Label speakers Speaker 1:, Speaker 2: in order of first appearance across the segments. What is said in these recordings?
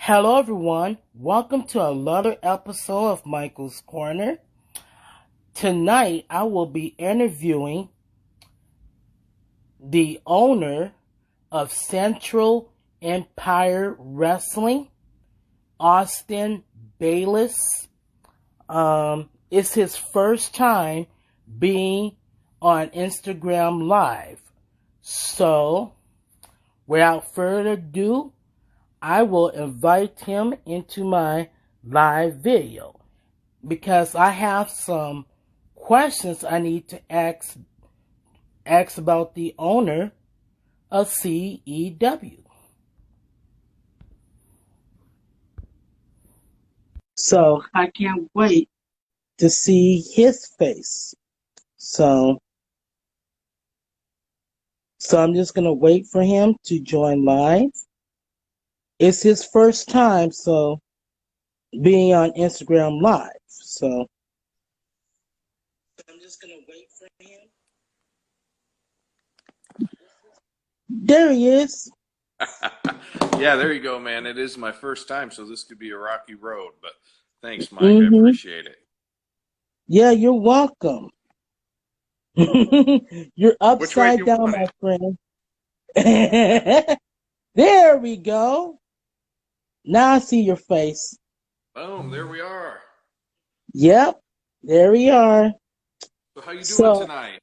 Speaker 1: Hello, everyone. Welcome to another episode of Michael's Corner. Tonight, I will be interviewing the owner of Central Empire Wrestling, Austin Bayliss. It's his first time being on Instagram Live. So, without further ado, I will invite him into my live video because I have some questions I need to ask about the owner of CEW. So I can't wait to see his face. So I'm just going to wait for him to join live. It's his first time, so being on Instagram Live. So I'm just gonna wait for him. There he is.
Speaker 2: Yeah, there you go, man. It is my first time, so this could be a rocky road, but thanks, Mike. I appreciate it.
Speaker 1: Yeah, you're welcome. You're upside down, my friend. There we go. Now I see your face.
Speaker 2: Boom, there we are.
Speaker 1: Yep, there we are.
Speaker 2: So how you doing tonight?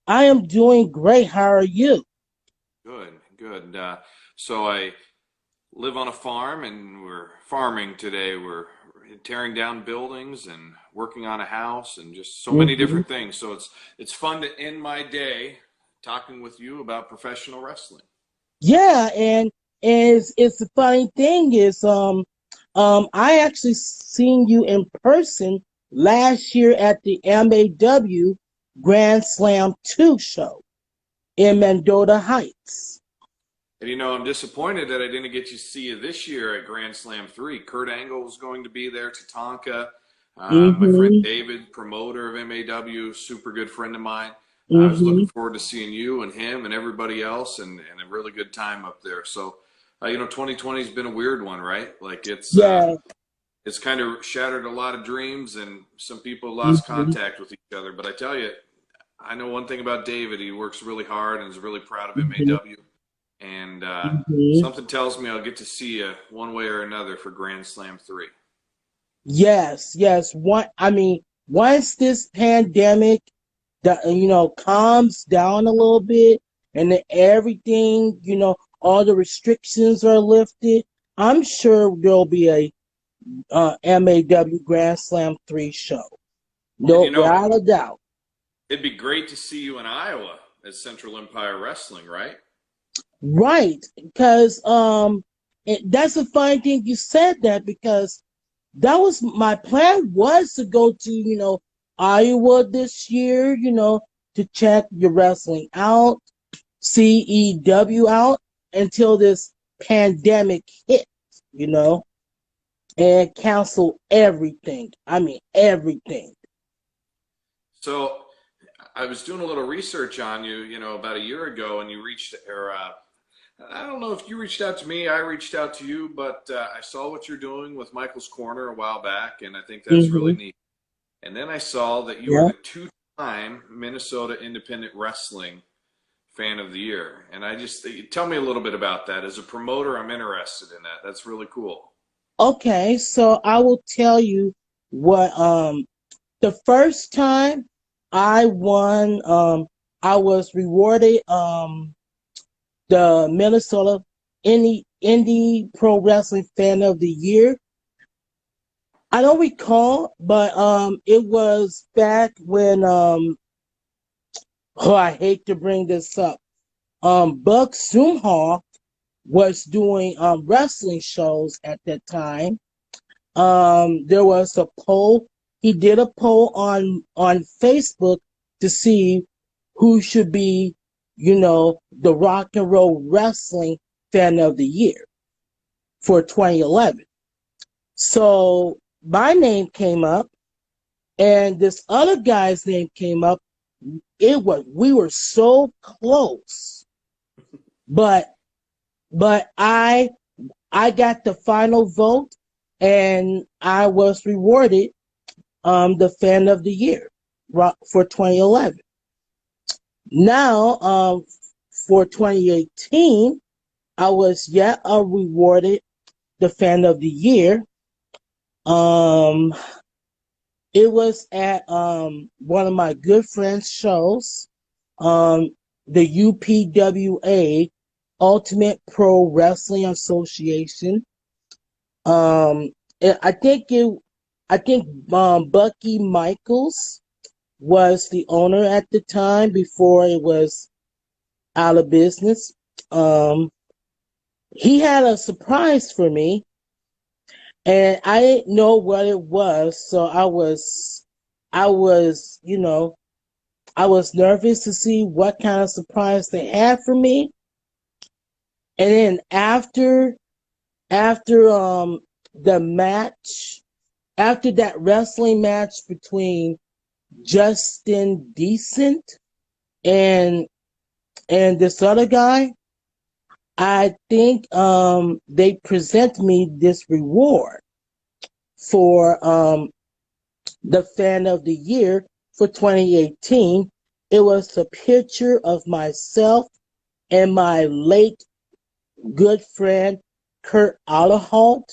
Speaker 1: I am doing great. How are you?
Speaker 2: Good. So I live on a farm, and we're farming today. We're tearing down buildings and working on a house and just so many different things. So it's fun to end my day talking with you about professional wrestling.
Speaker 1: Yeah, and it's the funny thing is I actually seen you in person last year at the MAW Grand Slam 2 show in Mendota Heights.
Speaker 2: And I'm disappointed that I didn't get to see you this year at Grand Slam 3. Kurt Angle was going to be there, Tatanka, my friend David, promoter of MAW, super good friend of mine. I was looking forward to seeing you and him and everybody else and a really good time up there. So, 2020 has been a weird one, right? Like it's kind of shattered a lot of dreams and some people lost contact with each other. But I tell you, I know one thing about David. He works really hard and is really proud of MAW. And something tells me I'll get to see you one way or another for Grand Slam 3.
Speaker 1: Yes. Once this pandemic calms down a little bit and then everything, all the restrictions are lifted, I'm sure there'll be a MAW Grand Slam 3 show. No, without a doubt.
Speaker 2: It'd be great to see you in Iowa at Central Empire Wrestling, right?
Speaker 1: Right, because that's a fine thing you said that, because that was my plan, was to go to Iowa this year, to check your wrestling out, CEW out, until this pandemic hit, and cancel everything. I mean, everything.
Speaker 2: So I was doing a little research on you, about a year ago, and you reached, I don't know if you reached out to me, I reached out to you, but I saw what you're doing with Michael's Corner a while back, and I think that's really neat. And then I saw that you were the two-time Minnesota Independent Wrestling Fan of the Year. And tell me a little bit about that. As a promoter, I'm interested in that. That's really cool.
Speaker 1: Okay, so I will tell you what, the first time I won, I was rewarded, the Minnesota Indie Pro Wrestling Fan of the Year. I don't recall, but it was back when I hate to bring this up. Buck Zumhoff was doing wrestling shows at that time. There was a poll. He did a poll on Facebook to see who should be the Rock and Roll Wrestling Fan of the Year for 2011. So my name came up, and this other guy's name came up. We were so close, but I I got the final vote, and I was rewarded the Fan of the Year for 2011. Now, for 2018, I was yet rewarded the Fan of the Year. It was at one of my good friends' shows, the UPWA, Ultimate Pro Wrestling Association. Um, I think Bucky Michaels was the owner at the time before it was out of business. He had a surprise for me, and I didn't know what it was, so I was, I was nervous to see what kind of surprise they had for me. And then after the match, after that wrestling match between Justin Decent and this other guy, I think they present me this reward for the Fan of the Year for 2018. It was a picture of myself and my late good friend Kurt Allerholt.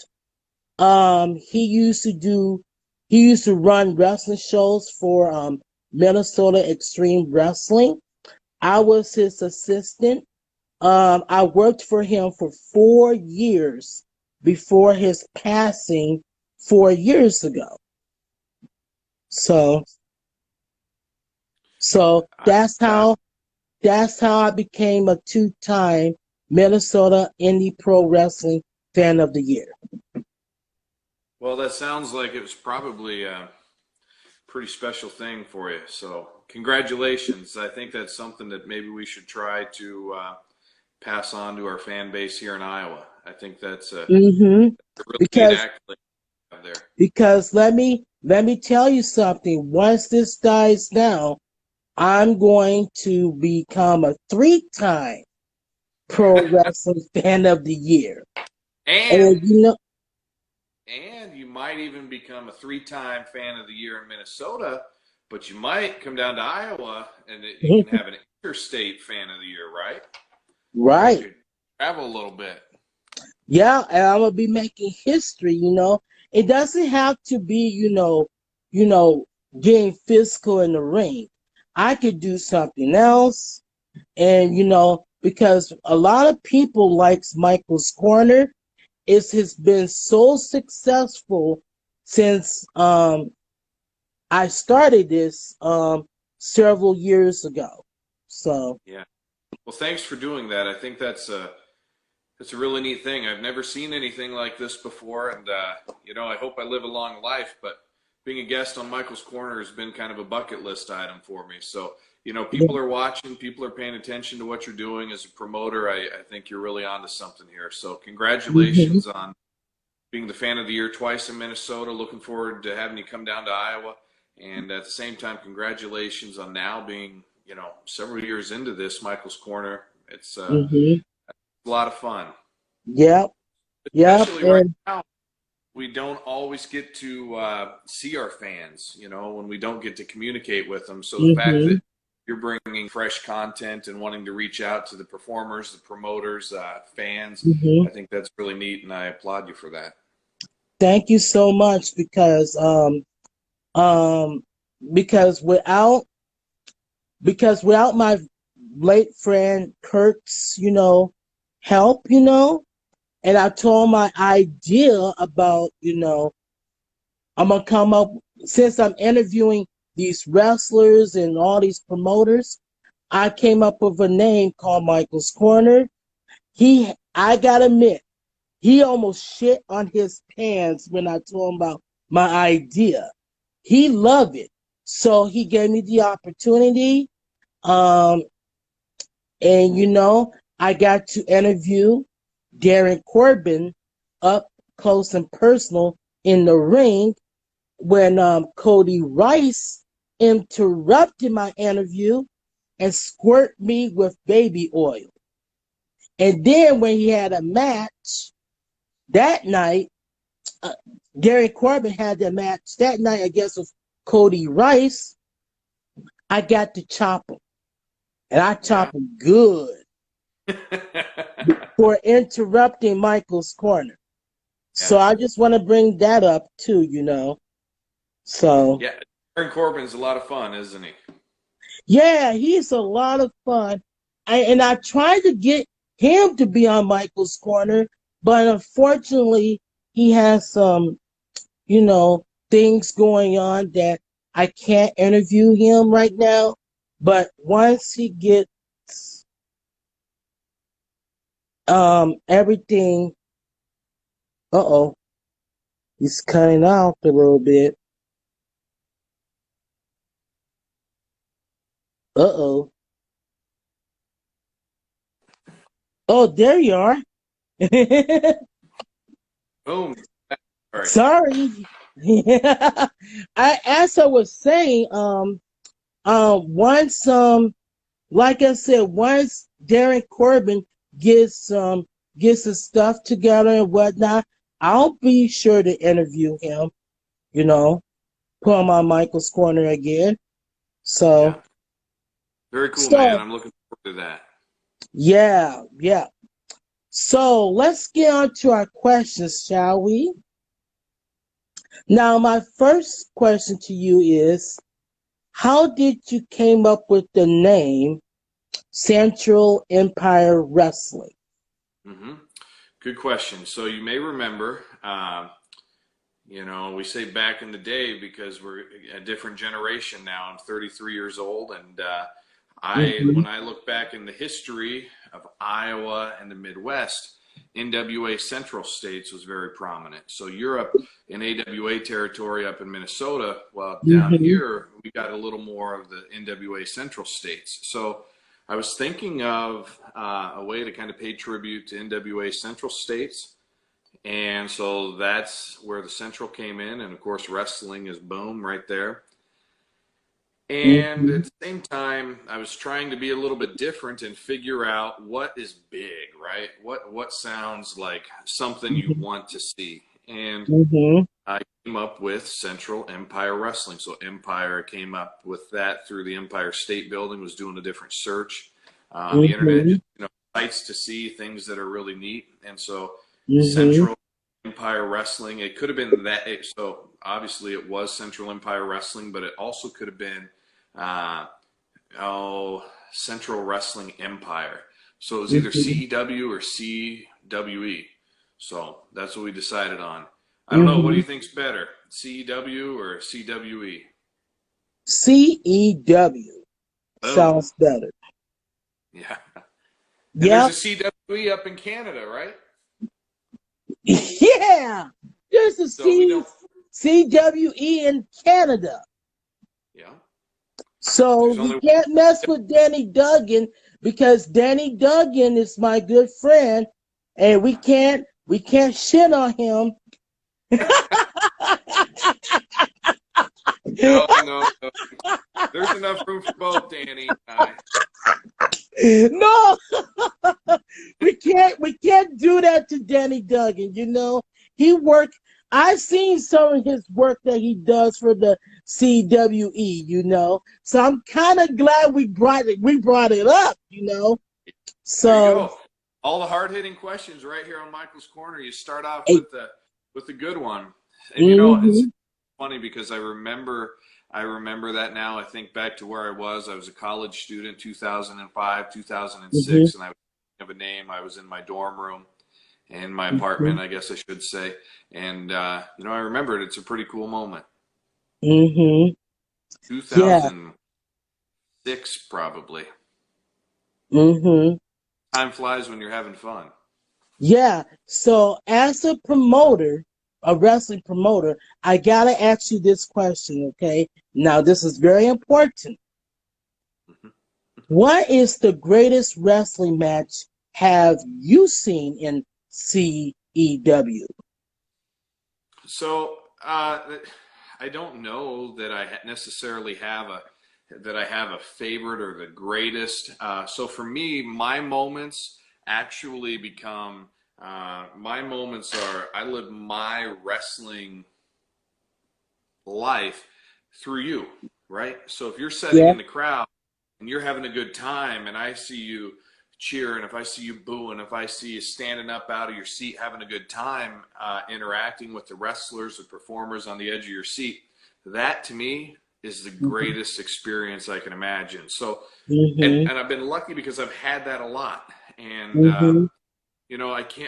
Speaker 1: He used to run wrestling shows for Minnesota Extreme Wrestling. I was his assistant. I worked for him for 4 years before his passing 4 years ago. So that's how I became a 2-time Minnesota Indie Pro Wrestling Fan of the Year.
Speaker 2: Well, that sounds like it was probably a pretty special thing for you. So congratulations. I think that's something that maybe we should try to pass on to our fan base here in Iowa. I think that's a really neat accolade out there.
Speaker 1: Because let me tell you something. Once this dies down, I'm going to become a 3-time Pro Wrestling Fan of the Year.
Speaker 2: And you might even become a 3-time Fan of the Year in Minnesota, but you might come down to Iowa and you can have an interstate Fan of the Year, right?
Speaker 1: Right.
Speaker 2: You could travel a little bit.
Speaker 1: Yeah, and I'm gonna be making history. It doesn't have to be, getting physical in the ring. I could do something else, and because a lot of people likes Michael's Corner. It has been so successful since I started this several years ago. So
Speaker 2: yeah. Well, thanks for doing that. I think that's a really neat thing. I've never seen anything like this before, and I hope I live a long life. But being a guest on Michael's Corner has been kind of a bucket list item for me. So people are watching, people are paying attention to what you're doing as a promoter. I think you're really onto something here. So congratulations on being the Fan of the Year twice in Minnesota. Looking forward to having you come down to Iowa. And at the same time, congratulations on now being, several years into this Michael's Corner. It's a lot of fun.
Speaker 1: Yep.
Speaker 2: Especially right now, we don't always get to see our fans, when we don't get to communicate with them. So the fact that you're bringing fresh content and wanting to reach out to the performers, the promoters, fans, I think that's really neat, and I applaud you for that.
Speaker 1: Thank you so much, because without my late friend Kurt's, help, and I told my idea about, I'm going to come up, since I'm interviewing these wrestlers and all these promoters, I came up with a name called Michael's Corner. I got to admit, he almost shit on his pants when I told him about my idea. He loved it. So he gave me the opportunity. And, I got to interview Darren Corbin up close and personal in the ring when Cody Rice interrupted my interview and squirt me with baby oil. And then when he had a match, that night, Derek Corbin had the match. That night, I guess, was Cody Rice. I got to chop him, and I chop
Speaker 2: Yeah.
Speaker 1: him good for interrupting Michael's corner. So
Speaker 2: Yeah.
Speaker 1: I just want to bring that up too, So
Speaker 2: Yeah. Aaron Corbin's a lot of fun, isn't he?
Speaker 1: yeah, he's a lot of fun. And I tried to get him to be on Michael's corner, but unfortunately, he has some, things going on that I can't interview him right now. But once he gets everything, he's cutting out a little bit. Uh oh. Oh, there you are.
Speaker 2: Boom. Sorry.
Speaker 1: Sorry. As I was saying, once like I said, once Derek Corbin gets his stuff together and whatnot, I'll be sure to interview him, put him on Michael's corner again. So
Speaker 2: Yeah. Very cool, man.
Speaker 1: so
Speaker 2: I'm looking forward to that.
Speaker 1: yeah, yeah. So let's get on to our questions, shall we? Now, my first question to you is, how did you came up with the name Central Empire Wrestling?
Speaker 2: Mm-hmm. Good question. So you may remember, we say back in the day because we're a different generation now. I'm 33 years old, and
Speaker 1: Mm-hmm.
Speaker 2: when I look back in the history of Iowa and the Midwest, NWA Central States was very prominent. So Europe in AWA territory up in Minnesota, well, down
Speaker 1: Mm-hmm.
Speaker 2: here we got a little more of the NWA Central States. So I was thinking of a way to kind of pay tribute to NWA Central States. And so that's where the Central came in. And of course, wrestling is boom right there. And
Speaker 1: Mm-hmm.
Speaker 2: at the same time, I was trying to be a little bit different and figure out what is big, right? What sounds like something you want to see. And
Speaker 1: Mm-hmm.
Speaker 2: I came up with Central Empire Wrestling. So Empire came up with that through the Empire State Building, was doing a different search on the internet,
Speaker 1: Mm-hmm.
Speaker 2: just sites to see things that are really neat. And so
Speaker 1: Mm-hmm.
Speaker 2: Central Empire Wrestling, it could have been that. So obviously it was Central Empire Wrestling, but it also could have been uh, Central Wrestling Empire. So it was either
Speaker 1: Mm-hmm.
Speaker 2: CEW or CWE. So that's what we decided on. I don't know. What do
Speaker 1: Mm-hmm.
Speaker 2: you think's better, CEW or CWE?
Speaker 1: CEW
Speaker 2: Boom.
Speaker 1: sounds better.
Speaker 2: Yeah. And there's a
Speaker 1: Yep.
Speaker 2: CWE up in Canada, right?
Speaker 1: Yeah. There's a
Speaker 2: So we don't.
Speaker 1: CWE in Canada.
Speaker 2: Yeah.
Speaker 1: So
Speaker 2: There's
Speaker 1: we
Speaker 2: only.
Speaker 1: can't mess with Danny Duggan because Danny Duggan is my good friend and we can't shit on him.
Speaker 2: No, no, no. There's enough room for both, Danny and I.
Speaker 1: No, we can't do that to Danny Duggan. He worked. I've seen some of his work that he does for the CWE. So I'm kind of glad we brought it up.
Speaker 2: There you
Speaker 1: So
Speaker 2: go. All the hard hitting questions right here on Michael's Corner. You start off
Speaker 1: hey,
Speaker 2: with the good one, and it's
Speaker 1: mm-hmm,
Speaker 2: funny because I remember that now. I think back to where I was. I was a college student, 2005, 2006, and I was thinking of a name. I was in my dorm room, in my
Speaker 1: mm-hmm,
Speaker 2: apartment, I guess I should say, and I remembered. It's a pretty cool moment.
Speaker 1: mm-hmm, yeah,
Speaker 2: 2006, probably.
Speaker 1: mm-hmm.
Speaker 2: Time flies when you're having fun.
Speaker 1: Yeah. So as a promoter, a wrestling promoter, I gotta ask you this question, okay? Now this is very important. What is the greatest wrestling match have you seen in CEW?
Speaker 2: So I don't know that I necessarily have a favorite or the greatest. So for me, my moments actually become My moments are I live my wrestling life through you, right? So if you're sitting
Speaker 1: Yeah.
Speaker 2: in the crowd and you're having a good time, and I see you cheering, if I see you booing, if I see you standing up out of your seat having a good time, interacting with the wrestlers, the performers on the edge of your seat, that to me is the
Speaker 1: Mm-hmm.
Speaker 2: greatest experience I can imagine. So,
Speaker 1: Mm-hmm.
Speaker 2: and I've been lucky because I've had that a lot. And
Speaker 1: Mm-hmm.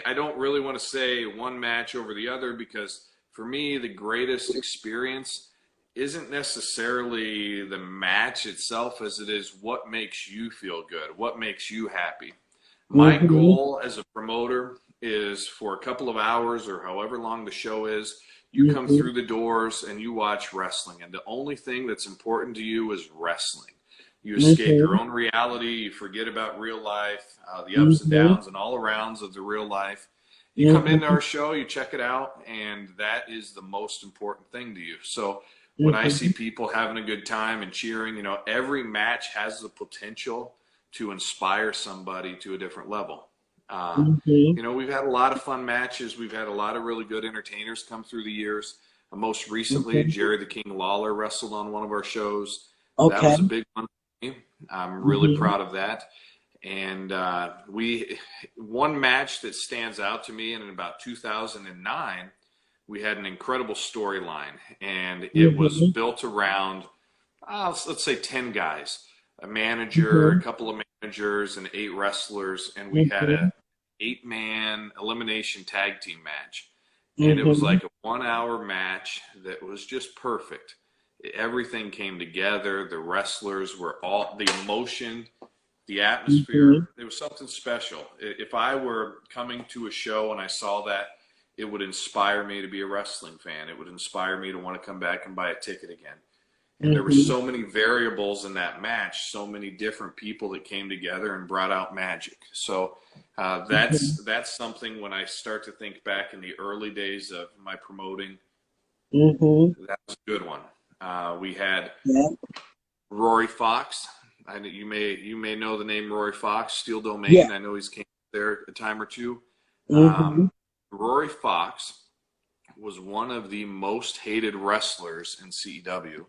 Speaker 2: I don't really want to say one match over the other because for me, the greatest experience isn't necessarily the match itself as it is what makes you feel good, what makes you happy. My
Speaker 1: Mm-hmm.
Speaker 2: goal as a promoter is for a couple of hours or however long the show is, you come
Speaker 1: Mm-hmm.
Speaker 2: through the doors and you watch wrestling. And the only thing that's important to you is wrestling. You escape your
Speaker 1: Mm-hmm.
Speaker 2: own reality. You forget about real life, the ups and
Speaker 1: Mm-hmm.
Speaker 2: downs and all arounds of the real life. You come into
Speaker 1: Mm-hmm.
Speaker 2: our show, you check it out, and that is the most important thing to you. So when I see
Speaker 1: Mm-hmm.
Speaker 2: people having a good time and cheering, every match has the potential to inspire somebody to a different level. Uh,
Speaker 1: Mm-hmm.
Speaker 2: we've had a lot of fun matches. We've had a lot of really good entertainers come through the years. Most recently,
Speaker 1: Mm-hmm.
Speaker 2: Jerry the King Lawler wrestled on one of our shows. That
Speaker 1: Okay.
Speaker 2: was a big one for me. I'm really
Speaker 1: Mm-hmm.
Speaker 2: proud of that. And we one match that stands out to me, and in about 2009, we had an incredible storyline, and it was
Speaker 1: Mm-hmm.
Speaker 2: built around let's say 10 guys, a manager, a
Speaker 1: Mm-hmm.
Speaker 2: couple of managers, and 8 wrestlers, and we had
Speaker 1: Mm-hmm.
Speaker 2: a 8-man elimination tag team match, and it was
Speaker 1: Mm-hmm.
Speaker 2: like a 1 hour match that was just perfect. Everything came together. The wrestlers were all the emotion, the
Speaker 1: Mm-hmm.
Speaker 2: atmosphere. It was something special. If I were coming to a show and I saw that, it would inspire me to be a wrestling fan. It would inspire me to want to come back and buy a ticket again. And there were
Speaker 1: Mm-hmm.
Speaker 2: so many variables in that match, so many different people that came together and brought out magic. So
Speaker 1: Mm-hmm.
Speaker 2: that's something when I start to think back in the early days of my promoting,
Speaker 1: Mm-hmm.
Speaker 2: that was a good one. We had
Speaker 1: Yeah.
Speaker 2: Rory Fox. You may know the name Rory Fox, Steel
Speaker 1: Yeah.
Speaker 2: Domain. I know he's came there a time or two.
Speaker 1: Mm-hmm.
Speaker 2: Um, Rory Fox was one of the most hated wrestlers in CEW,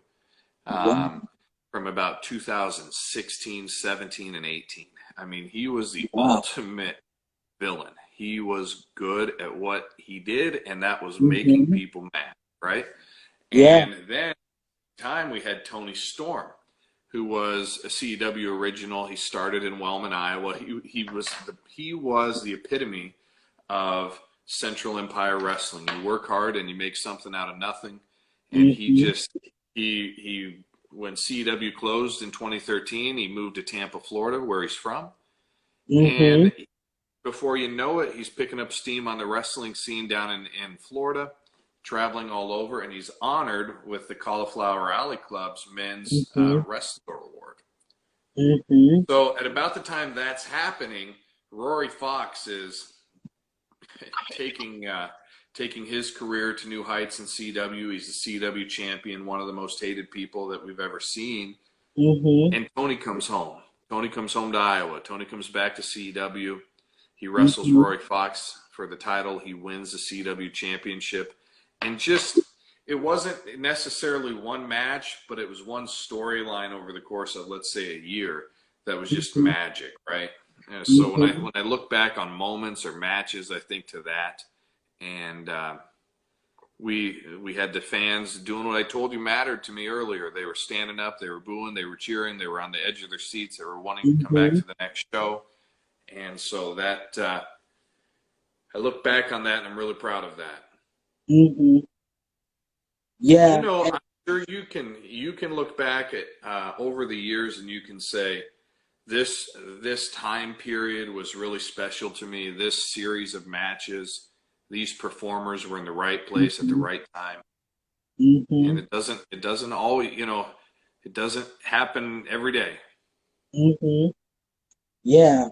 Speaker 1: Wow.
Speaker 2: um, from about 2016, 17, and 18. I mean, he was the
Speaker 1: Wow.
Speaker 2: ultimate villain. He was good at what he did, and that was making
Speaker 1: Mm-hmm.
Speaker 2: people mad, right?
Speaker 1: Yeah.
Speaker 2: And then time we had Tony Storm, who was a CEW original. He started in Wellman, Iowa. He was the epitome of Central Empire Wrestling. You work hard and you make something out of nothing. And he
Speaker 1: Mm-hmm.
Speaker 2: just he when CEW closed in 2013, he moved to Tampa, Florida, where he's from.
Speaker 1: Mm-hmm.
Speaker 2: And before you know it, he's picking up steam on the wrestling scene down in Florida, traveling all over, and he's honored with the Cauliflower Alley Club's Men's
Speaker 1: Mm-hmm.
Speaker 2: Wrestler Award.
Speaker 1: Mm-hmm.
Speaker 2: So at about the time that's happening, Rory Fox is taking taking his career to new heights in CW. He's a CW champion, one of the most hated people that we've ever seen.
Speaker 1: Mm-hmm.
Speaker 2: And Tony comes home. Tony comes home to Iowa. Tony comes back to CW. He wrestles
Speaker 1: Mm-hmm.
Speaker 2: Rory Fox for the title. He wins the CW championship. And just, it wasn't necessarily one match, but it was one storyline over the course of, let's say, a year that was just
Speaker 1: Mm-hmm.
Speaker 2: magic, right? And so when I
Speaker 1: Mm-hmm.
Speaker 2: when I look back on moments or matches, I think to that. And we had the fans doing what I told you mattered to me earlier. They were standing up, they were booing, they were cheering, they were on the edge of their seats, they were wanting to come back
Speaker 1: Mm-hmm.
Speaker 2: to the next show. And so that I look back on that and I'm really proud of that.
Speaker 1: Mm-hmm.
Speaker 2: You
Speaker 1: Yeah.
Speaker 2: know, I'm sure you can look back at over the years and you can say this time period was really special to me. This series of matches, these performers were in the right place at the
Speaker 1: Mm-hmm.
Speaker 2: right time. And
Speaker 1: Mm-hmm.
Speaker 2: it doesn't always, it doesn't happen every day.
Speaker 1: Mm-hmm. Yeah.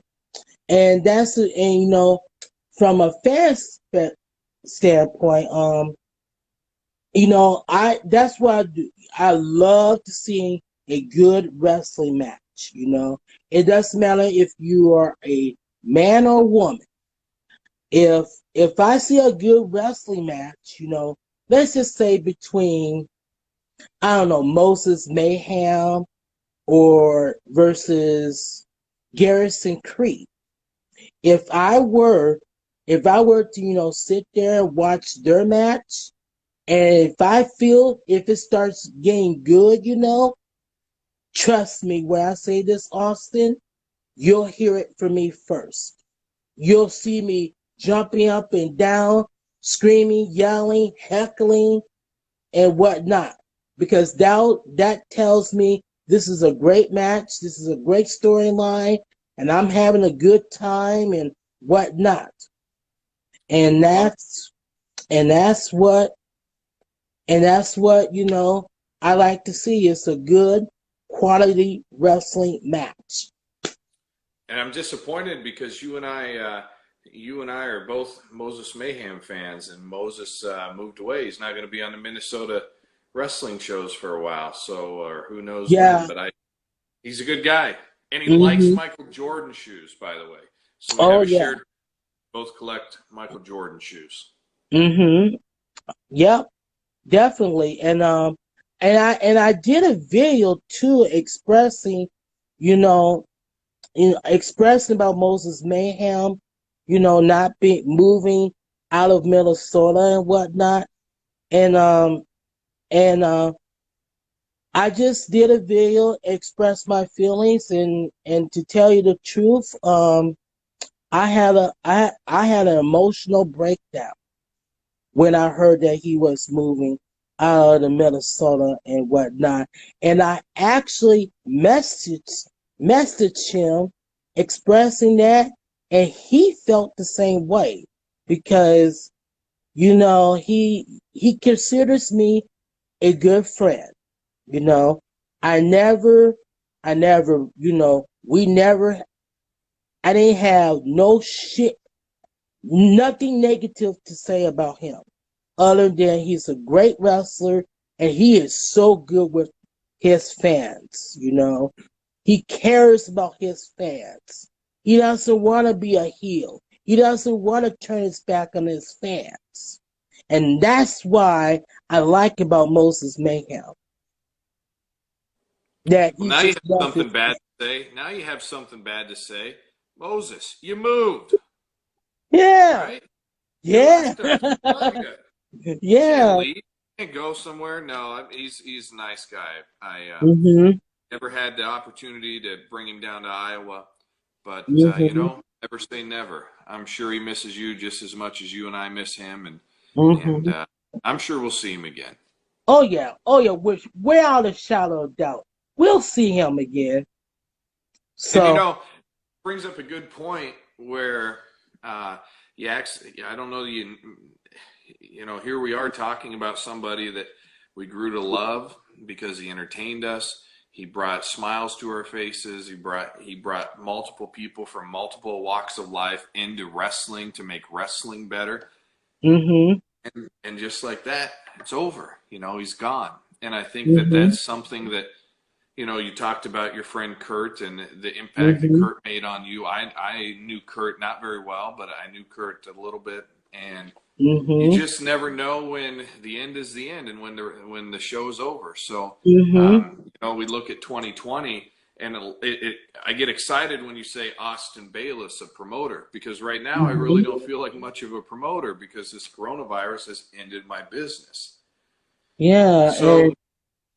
Speaker 1: And and from a standpoint, that's what I do. I love to see a good wrestling match. It doesn't matter if you are a man or woman. if I see a good wrestling match, let's just say between, I don't know, Moses Mayhem or versus Garrison Creed. If I were to, sit there and watch their match, and if I feel if it starts getting good, trust me when I say this, Austin, you'll hear it from me first. You'll see me jumping up and down, screaming, yelling, heckling, and whatnot. Because that tells me this is a great match, this is a great storyline, and I'm having a good time and whatnot. And that's and that's what I like to see. It's a good quality wrestling match.
Speaker 2: And I'm disappointed because you and I are both Moses Mayhem fans, and Moses moved away. He's not going to be on the Minnesota wrestling shows for a while, so or who knows when. But he's a good guy, and he likes Michael Jordan shoes, by the way. So we have a shared. Both collect Michael Jordan shoes.
Speaker 1: Yep, definitely. And I did a video too expressing about Moses Mayhem, not moving out of Minnesota and whatnot. And I just did a video, express my feelings, and to tell you the truth, I had an emotional breakdown when I heard that he was moving out of Minnesota and whatnot. And I actually messaged him expressing that, and he felt the same way because, he considers me a good friend. I never, I didn't have nothing negative to say about him, other than he's a great wrestler and he is so good with his fans. He cares about his fans. He doesn't want to be a heel. He doesn't want to turn his back on his fans. And that's why I like about Moses Mayhem.
Speaker 2: Now you have something bad to say. Now you have something bad to say. Moses, you moved.
Speaker 1: Yeah.
Speaker 2: Right?
Speaker 1: Yeah. Yeah.
Speaker 2: You can't go somewhere. No, he's a nice guy. I never had the opportunity to bring him down to Iowa, but never say never. I'm sure he misses you just as much as you and I miss him, and I'm sure we'll see him again.
Speaker 1: Oh yeah, without a shadow of doubt, we'll see him again. So
Speaker 2: and, brings up a good point where I don't know, here we are talking about somebody that we grew to love because he entertained us. He brought smiles to our faces. He brought multiple people from multiple walks of life into wrestling to make wrestling better. And just like that, it's over. He's gone. And I think that's something that, you talked about your friend Kurt and the impact that Kurt made on you. I knew Kurt not very well, but I knew Kurt a little bit. And you just never know when the end is the end and when the show's over. So, we look at 2020 and I get excited when you say Austin Bayliss, a promoter, because right now I really don't feel like much of a promoter because this coronavirus has ended my business.
Speaker 1: Yeah.
Speaker 2: So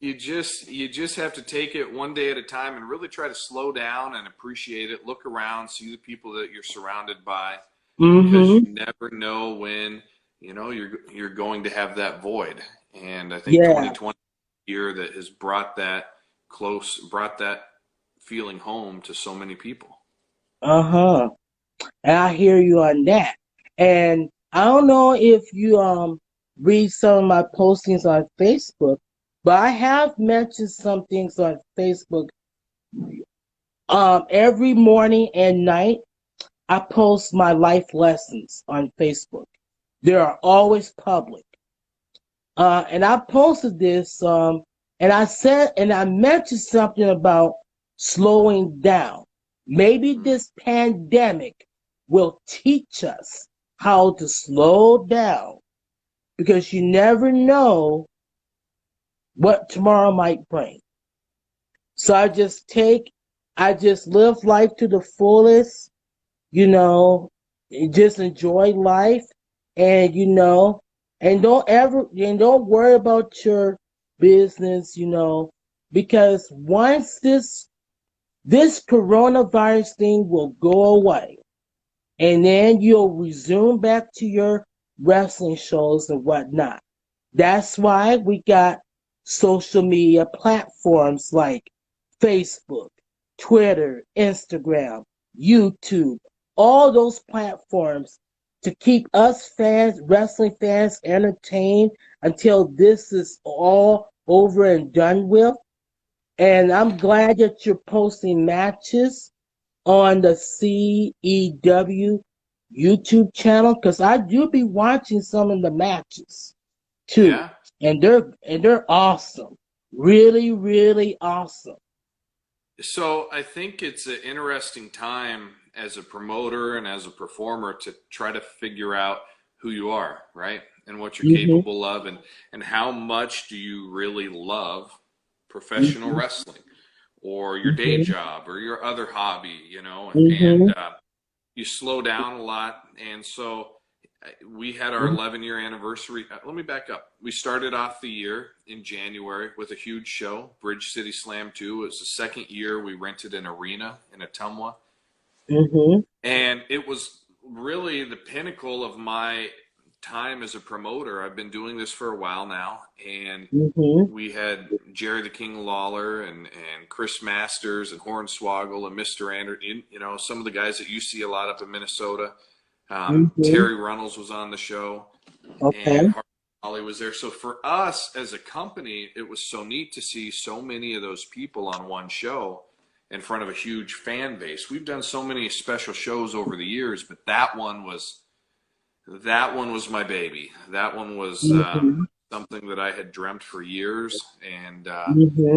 Speaker 2: you just have to take it one day at a time and really try to slow down and appreciate it. Look around, see the people that you're surrounded by, because you never know when you're going to have that void. And I think 2020 year that has brought that feeling home to so many people.
Speaker 1: And I hear you on that. And I don't know if you read some of my postings on Facebook, but I have mentioned some things on Facebook. Every morning and night, I post my life lessons on Facebook. They are always public. And I posted this, and I mentioned something about slowing down. Maybe this pandemic will teach us how to slow down because you never know what tomorrow might bring. So I just live life to the fullest, you know, just enjoy life and, and don't worry about your business, because once this coronavirus thing will go away and then you'll resume back to your wrestling shows and whatnot. That's why we got social media platforms like Facebook, Twitter, Instagram, YouTube, all those platforms to keep us fans, wrestling fans, entertained until this is all over and done with. And I'm glad that you're posting matches on the CEW YouTube channel because I do be watching some of the matches too,
Speaker 2: Yeah.
Speaker 1: and they're awesome, really, really awesome.
Speaker 2: So I think it's an interesting time as a promoter and as a performer to try to figure out who you are, right? And what you're
Speaker 1: Mhm,
Speaker 2: capable of and how much do you really love professional
Speaker 1: mhm,
Speaker 2: wrestling or your day
Speaker 1: mhm,
Speaker 2: job or your other hobby,
Speaker 1: mhm,
Speaker 2: you slow down a lot. And so we had our 11-year anniversary. Let me back up. We started off the year in January with a huge show, Bridge City Slam 2. It was the second year we rented an arena in Atumwa.
Speaker 1: mhm,
Speaker 2: And it was really the pinnacle of my time as a promoter. I've been doing this for a while now. And
Speaker 1: mhm,
Speaker 2: we had Jerry the King Lawler and Chris Masters and Hornswoggle and Mr. Anderson, some of the guys that you see a lot up in Minnesota.
Speaker 1: mhm.
Speaker 2: Terry Runnels was on the show, and
Speaker 1: Okay.
Speaker 2: Holly was there. So for us as a company, it was so neat to see so many of those people on one show in front of a huge fan base. We've done so many special shows over the years, but that one was my baby. That one was
Speaker 1: Mhm,
Speaker 2: something that I had dreamt for years, and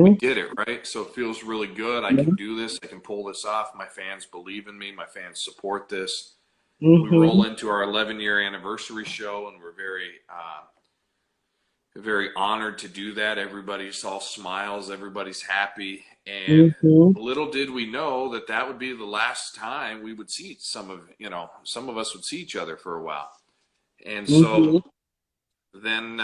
Speaker 2: we
Speaker 1: mhm,
Speaker 2: did it, right? So it feels really good. I can do this. I can pull this off. My fans believe in me. My fans support this. We roll
Speaker 1: mhm,
Speaker 2: into our 11-year anniversary show, and we're very honored to do that. Everybody's all smiles. Everybody's happy. And
Speaker 1: mhm,
Speaker 2: little did we know that that would be the last time we would see some of us would see each other for a while. And so
Speaker 1: mhm,
Speaker 2: then,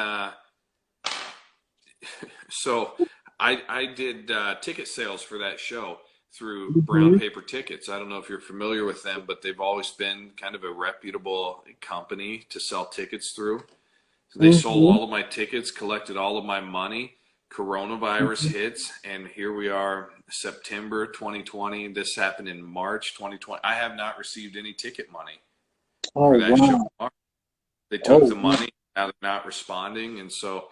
Speaker 2: so I did ticket sales for that show through Brown
Speaker 1: mhm,
Speaker 2: Paper Tickets. I don't know if you're familiar with them, but they've always been kind of a reputable company to sell tickets through. So they sold
Speaker 1: mhm,
Speaker 2: all of my tickets, collected all of my money. Coronavirus
Speaker 1: mhm.
Speaker 2: hits, and here we are, September 2020. This happened in March 2020. I have not received any ticket money
Speaker 1: Oh
Speaker 2: for that show.
Speaker 1: wow.
Speaker 2: They took
Speaker 1: Oh
Speaker 2: the
Speaker 1: wow.
Speaker 2: money, now they're not responding. And so,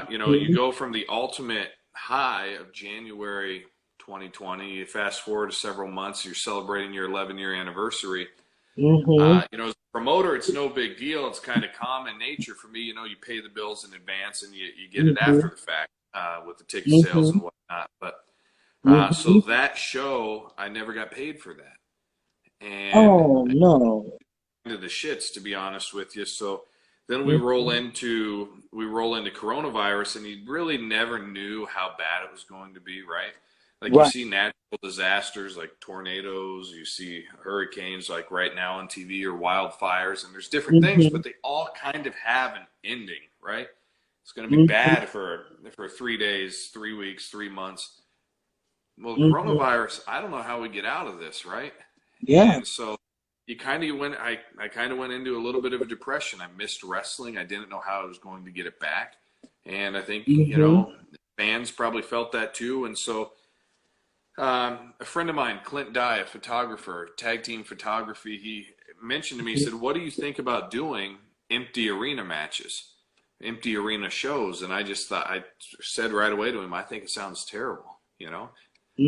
Speaker 2: you
Speaker 1: Mhm,
Speaker 2: go from the ultimate high of January 2020, you fast forward to several months, you're celebrating your 11-year anniversary.
Speaker 1: mhm,
Speaker 2: As a promoter, it's no big deal. It's kind of common nature for me. You pay the bills in advance and you get it after
Speaker 1: mhm,
Speaker 2: the fact with the ticket sales and
Speaker 1: mhm,
Speaker 2: whatnot. But so
Speaker 1: mhm.
Speaker 2: that show, I never got paid for that. And
Speaker 1: Oh no.
Speaker 2: into the shits, to be honest with you. So then we roll
Speaker 1: Mhm.
Speaker 2: into we roll into coronavirus, and you really never knew how bad it was going to be, right? Like you
Speaker 1: Right.
Speaker 2: see natural disasters like tornadoes, you see hurricanes like right now on TV or wildfires, and there's different things,
Speaker 1: Mhm,
Speaker 2: but they all kind of have an ending, right? It's going to be
Speaker 1: mhm,
Speaker 2: bad for 3 days, 3 weeks, 3 months. Well,
Speaker 1: mhm.
Speaker 2: coronavirus, I don't know how we get out of this, right?
Speaker 1: Yeah.
Speaker 2: And so you kind of went, I kind of went into a little bit of a depression. I missed wrestling. I didn't know how I was going to get it back. And I think,
Speaker 1: Mhm,
Speaker 2: fans probably felt that too. And so a friend of mine, Clint Dye, a photographer, tag team photography, he mentioned to me, he said, what do you think about doing empty arena matches, empty arena shows? And I just thought, I said right away to him, I think it sounds terrible.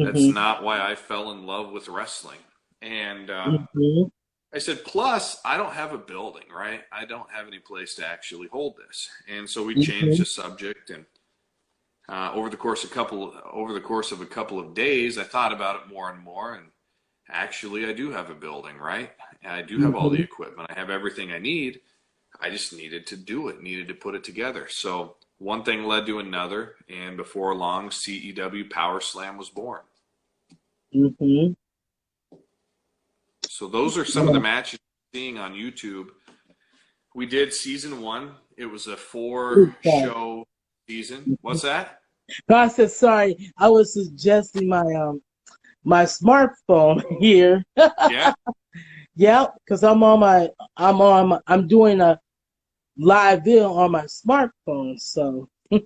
Speaker 2: That's
Speaker 1: mhm,
Speaker 2: not why I fell in love with wrestling. And
Speaker 1: mhm,
Speaker 2: I said, plus, I don't have a building, right? I don't have any place to actually hold this. And so we changed
Speaker 1: mhm,
Speaker 2: the subject. And over the course of a couple of days, I thought about it more and more. And actually, I do have a building, right? And I do have all the
Speaker 1: Mm-hmm.
Speaker 2: equipment. I have everything I need. I just needed to do it, needed to put it together. So one thing led to another, and before long, CEW Power Slam was born.
Speaker 1: Mm-hmm.
Speaker 2: So those are some of the matches you're seeing on YouTube. We did season 1. It was a
Speaker 1: Yeah.
Speaker 2: 4-show season. What's that?
Speaker 1: No, I said sorry. I was suggesting my smartphone here.
Speaker 2: Yeah.
Speaker 1: Yeah, because I'm doing a live video on my smartphone. So I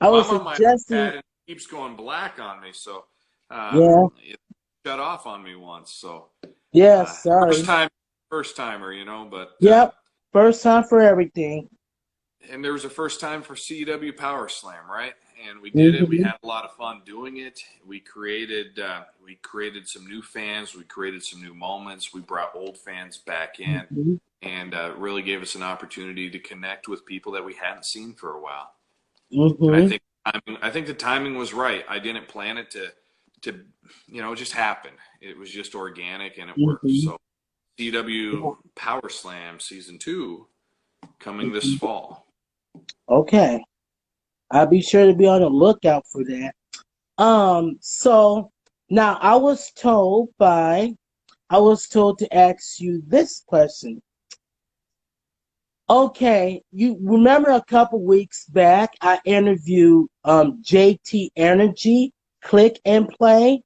Speaker 2: Well,
Speaker 1: was
Speaker 2: I'm on my
Speaker 1: suggesting,
Speaker 2: iPad and it keeps going black on me. So
Speaker 1: yeah,
Speaker 2: it shut off on me once. So
Speaker 1: yeah,
Speaker 2: first
Speaker 1: sorry.
Speaker 2: time, first timer, but
Speaker 1: Yep, first time for everything.
Speaker 2: and there was a first time for CW Power Slam, right? And we did it. We
Speaker 1: Mm-hmm.
Speaker 2: had a lot of fun doing it. We created some new fans. We created some new moments. We brought old fans back in,
Speaker 1: Mm-hmm.
Speaker 2: and really gave us an opportunity to connect with people that we hadn't seen for a while. And
Speaker 1: Mm-hmm.
Speaker 2: I think the timing was right. I didn't plan it to it just happened. It was just organic and it worked.
Speaker 1: Mm-hmm.
Speaker 2: So CW Power Slam season 2 coming this
Speaker 1: Mm-hmm.
Speaker 2: fall.
Speaker 1: Okay, I'll be sure to be on the lookout for that. So now I was told to ask you this question. Okay, you remember a couple weeks back I interviewed JT Energy, Click and Play.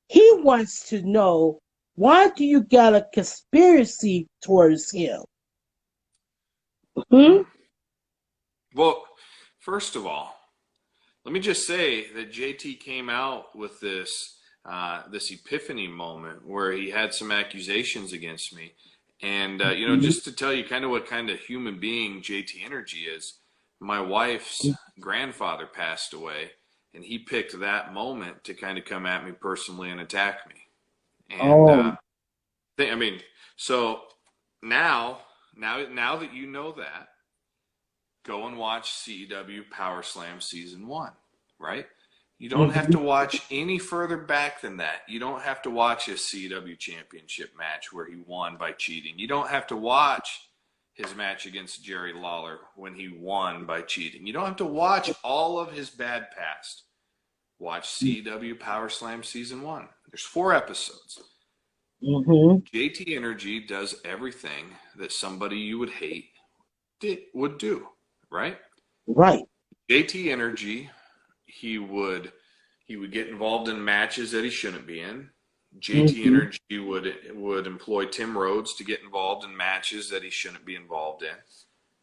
Speaker 1: He wants to know, why do you got a conspiracy towards him? Hmm?
Speaker 2: Well, first of all, let me just say that JT came out with this epiphany moment where he had some accusations against me, and
Speaker 1: Hmm.
Speaker 2: just to tell you kind of what kind of human being JT Energy is. My wife's grandfather passed away, and he picked that moment to kind of come at me personally and attack me. And
Speaker 1: Oh,
Speaker 2: I mean, so now, now that you know that, go and watch CEW Power Slam season 1, right? You don't have
Speaker 1: hmm.
Speaker 2: to watch any further back than that. You don't have to watch his CEW championship match where he won by cheating. You don't have to watch his match against Jerry Lawler when he won by cheating. You don't have to watch all of his bad past. Watch CEW Power Slam season 1. There's 4 episodes.
Speaker 1: Hmm.
Speaker 2: JT Energy does everything that somebody you would hate would do, right?
Speaker 1: Right.
Speaker 2: JT Energy, he would get involved in matches that he shouldn't be in. JT
Speaker 1: Hmm.
Speaker 2: Energy would employ Tim Rhodes to get involved in matches that he shouldn't be involved in.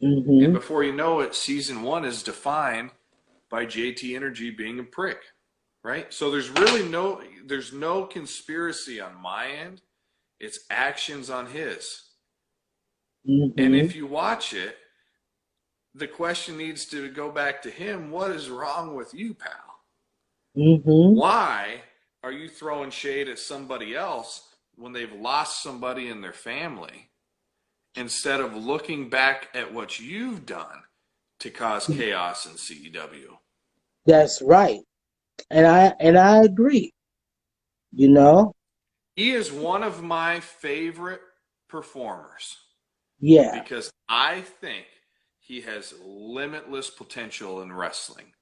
Speaker 2: And
Speaker 1: Hmm.
Speaker 2: before you know it, season 1 is defined by JT Energy being a prick, right? So there's no conspiracy on my end. It's actions on his. And
Speaker 1: Hmm.
Speaker 2: if you watch it, the question needs to go back to him. What is wrong with you, pal?
Speaker 1: Hmm.
Speaker 2: Why are you throwing shade at somebody else when they've lost somebody in their family instead of looking back at what you've done to cause chaos in CEW?
Speaker 1: That's right. And I agree, you know?
Speaker 2: He is one of my favorite performers
Speaker 1: Yeah.
Speaker 2: because I think he has limitless potential in wrestling.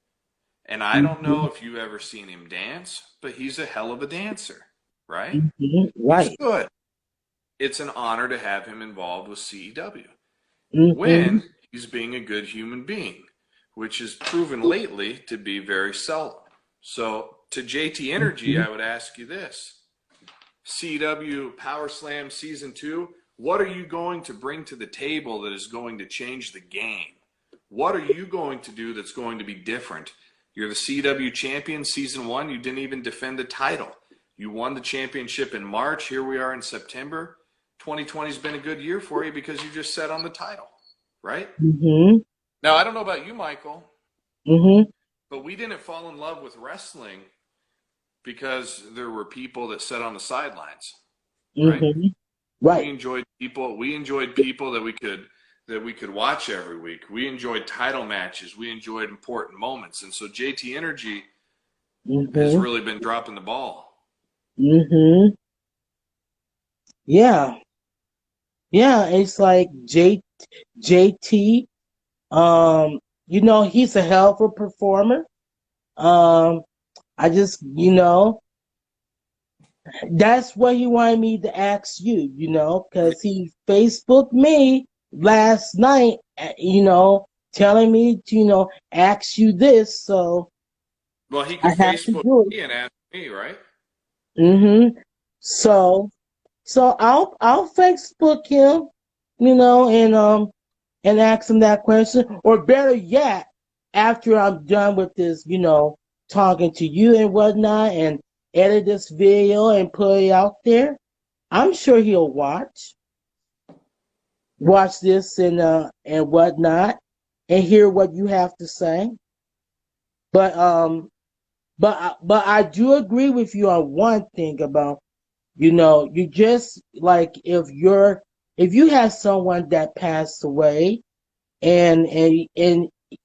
Speaker 2: And I don't know
Speaker 1: Hmm.
Speaker 2: if you've ever seen him dance, but he's a hell of a dancer, right?
Speaker 1: Hmm.
Speaker 2: He's
Speaker 1: Right.
Speaker 2: good. It's an honor to have him involved with CEW
Speaker 1: Hmm.
Speaker 2: when he's being a good human being, which is proven lately to be very seldom. So, to JT Energy,
Speaker 1: Hmm.
Speaker 2: I would ask you this: CW Power Slam Season 2, what are you going to bring to the table that is going to change the game? What are you going to do that's going to be different? You're the CW champion Season 1. You didn't even defend the title. You won the championship in March. Here we are in September. 2020 has been a good year for you because you just sat on the title, right?
Speaker 1: Hmm.
Speaker 2: Now, I don't know about you, Michael,
Speaker 1: Hmm.
Speaker 2: but we didn't fall in love with wrestling because there were people that sat on the sidelines, right?
Speaker 1: Hmm. Right.
Speaker 2: We enjoyed people that we could watch every week. We enjoyed title matches. We enjoyed important moments. And so JT Energy has
Speaker 1: Hmm.
Speaker 2: really been dropping the ball.
Speaker 1: Hmm. Yeah, yeah. It's like JT. You know, he's a hell of a performer. Um, I just, that's what he wanted me to ask you, because he Facebooked me last night, telling me to, ask you this. So
Speaker 2: Well, he
Speaker 1: I
Speaker 2: could
Speaker 1: have to
Speaker 2: Facebook
Speaker 1: do
Speaker 2: me and ask me, right?
Speaker 1: it. So, I'll Facebook him, and ask him that question. Or better yet, after I'm done with this, talking to you and whatnot, and edit this video and put it out there, I'm sure he'll watch this and whatnot, and hear what you have to say. But but I do agree with you on one thing about, you just like, if you have someone that passed away, and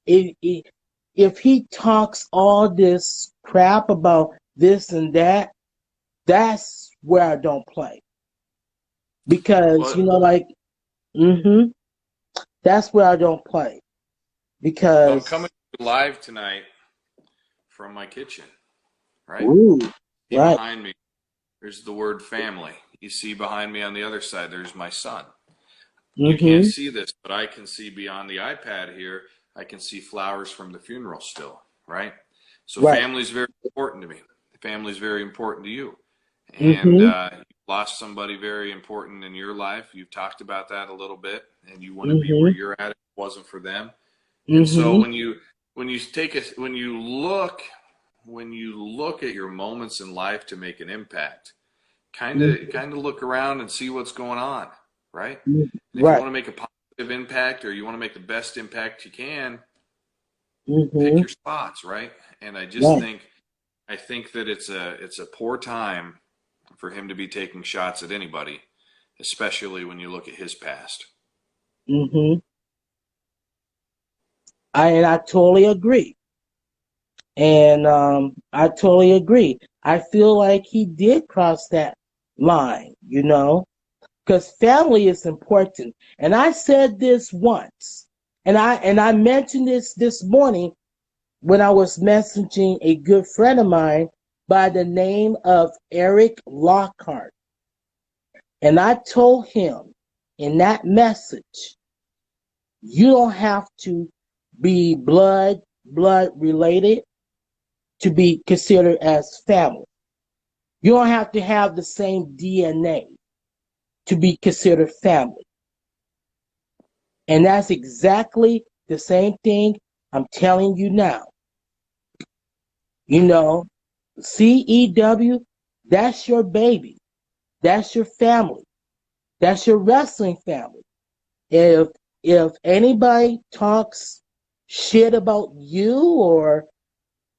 Speaker 1: if he talks all this crap about this and that, that's where I don't play, because
Speaker 2: Well,
Speaker 1: like, hmm that's where I don't play,
Speaker 2: well, I'm coming
Speaker 1: because
Speaker 2: live tonight from my kitchen, right?
Speaker 1: ooh,
Speaker 2: See
Speaker 1: right.
Speaker 2: behind me, there's the word family. You see behind me on the other side, there's my son. You can't
Speaker 1: hmm
Speaker 2: see this, but I can see beyond the iPad here. I can see flowers from the funeral still, right? So
Speaker 1: right.
Speaker 2: family is very important to me. Family is very important to you. And
Speaker 1: hmm
Speaker 2: you lost somebody very important in your life. You've talked about that a little bit, and you wouldn't be where
Speaker 1: hmm
Speaker 2: you're at if it wasn't for them. And so
Speaker 1: hmm
Speaker 2: when you look at your moments in life to make an impact,
Speaker 1: hmm
Speaker 2: kind of look around and see what's going on, right? And if you
Speaker 1: right.
Speaker 2: want to make a positive impact or you want to make the best impact you can, pick
Speaker 1: hmm
Speaker 2: your spots, right? And
Speaker 1: right.
Speaker 2: I think that it's a poor time for him to be taking shots at anybody, especially when you look at his past.
Speaker 1: hmm and I totally agree. And I totally agree. I feel like he did cross that line, because family is important. And I said this once, and I mentioned this morning when I was messaging a good friend of mine by the name of Eric Lockhart. And I told him in that message, you don't have to be blood related to be considered as family. You don't have to have the same DNA to be considered family. And that's exactly the same thing I'm telling you now. You know, CEW, that's your baby. That's your family. That's your wrestling family. If anybody talks shit about you or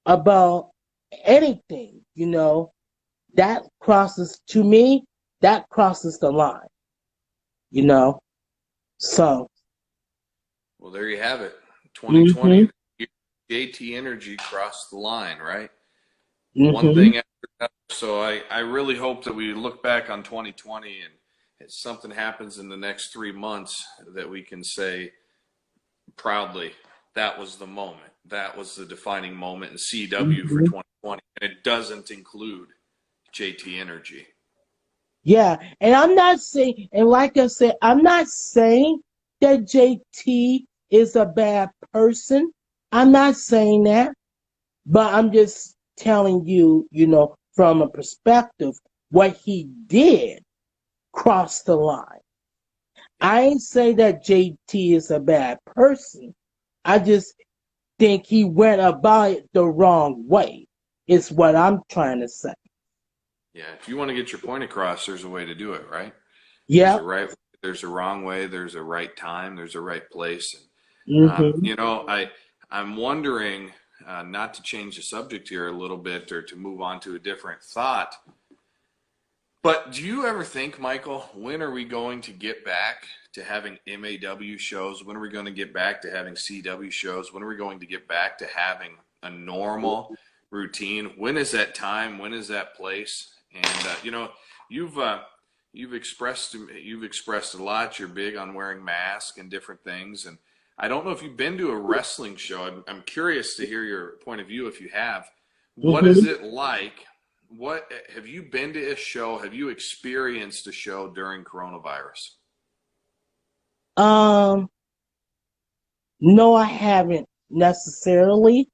Speaker 1: about anything, that crosses, to me, that crosses the line, you know. So,
Speaker 2: Well, there you have it.
Speaker 1: mhm,
Speaker 2: 2020, JT Energy crossed the line, right? One
Speaker 1: mhm,
Speaker 2: thing after another. So I really hope that we look back on 2020 and if something happens in the next 3 months that we can say proudly, that was the moment. That was the defining moment in CW for
Speaker 1: mhm.
Speaker 2: 2020. And it doesn't include JT Energy.
Speaker 1: Yeah, and I'm not saying, and like I said, I'm not saying that JT is a bad person. I'm not saying that, but I'm just telling you, from a perspective, what he did cross the line.
Speaker 2: Yeah.
Speaker 1: I ain't say that JT is a bad person. I just think he went about it the wrong way, is what I'm trying to say.
Speaker 2: Yeah. If you want to get your point across, there's a way to do it, right? There's a
Speaker 1: Yep.
Speaker 2: right, there's a wrong way, there's a right time, there's a right place.
Speaker 1: Mm-hmm.
Speaker 2: I'm wondering, not to change the subject here a little bit or to move on to a different thought, but do you ever think, Michael, when are we going to get back to having MAW shows? When are we going to get back to having CW shows? When are we going to get back to having a normal routine? When is that time? When is that place? And you've you've expressed a lot. You're big on wearing masks and different things. And I don't know if you've been to a wrestling show. I'm curious to hear your point of view if you have. What is
Speaker 1: Mm-hmm.
Speaker 2: it like? What have you been to a show? Have you experienced a show during coronavirus?
Speaker 1: No, I haven't necessarily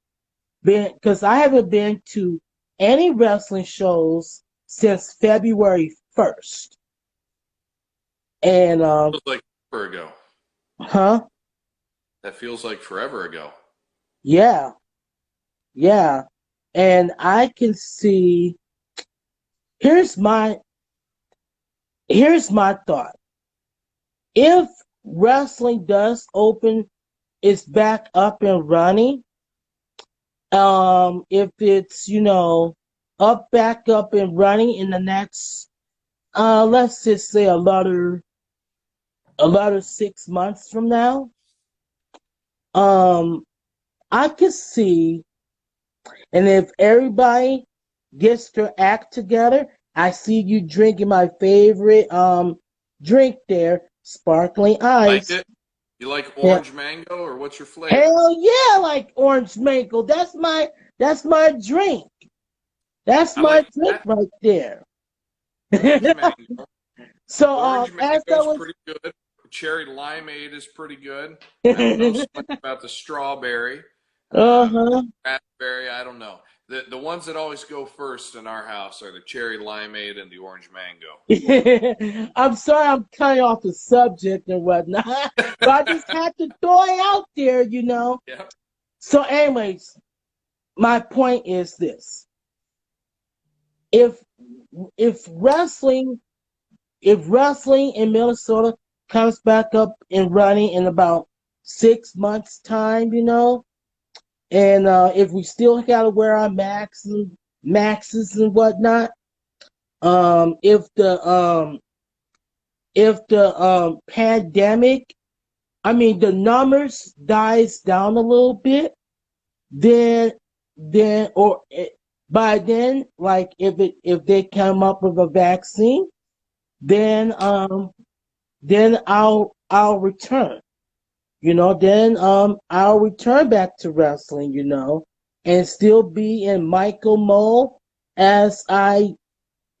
Speaker 1: been because I haven't been to any wrestling shows since February 1st. And
Speaker 2: Feels like forever ago.
Speaker 1: huh?
Speaker 2: That feels like forever ago.
Speaker 1: Yeah, yeah. And I can see here's my here's my thought. If wrestling does open, it's back up and running. If it's up back up and running in the next let's just say a lot of 6 months from now, um I could see, and if everybody gets their act together, I see you drinking my favorite drink there, sparkling
Speaker 2: Like
Speaker 1: ice.
Speaker 2: it? You like
Speaker 1: Yeah.
Speaker 2: orange mango, or what's your flavor?
Speaker 1: Hell yeah, like orange mango. That's my drink. That's
Speaker 2: I
Speaker 1: my
Speaker 2: like
Speaker 1: drink
Speaker 2: that.
Speaker 1: right there.
Speaker 2: Orange mango.
Speaker 1: So
Speaker 2: Orange
Speaker 1: as
Speaker 2: mango
Speaker 1: I
Speaker 2: is
Speaker 1: was
Speaker 2: pretty good. Cherry limeade is pretty good. I don't know so much about the strawberry.
Speaker 1: uh-huh.
Speaker 2: Raspberry, I don't know. The ones that always go first in our house are the cherry limeade and the orange mango.
Speaker 1: I'm sorry I'm cutting off the subject and whatnot, but I just had to throw it out there.
Speaker 2: Yep.
Speaker 1: So, anyways, my point is this: if if wrestling if wrestling in Minnesota comes back up and running in about 6 months' time, and if we still gotta wear our maxes and whatnot, if the pandemic, I mean the numbers dies down a little bit, then or by then, like if they come up with a vaccine, then I'll return. Then I'll return back to wrestling, and still be in Michael Mo as I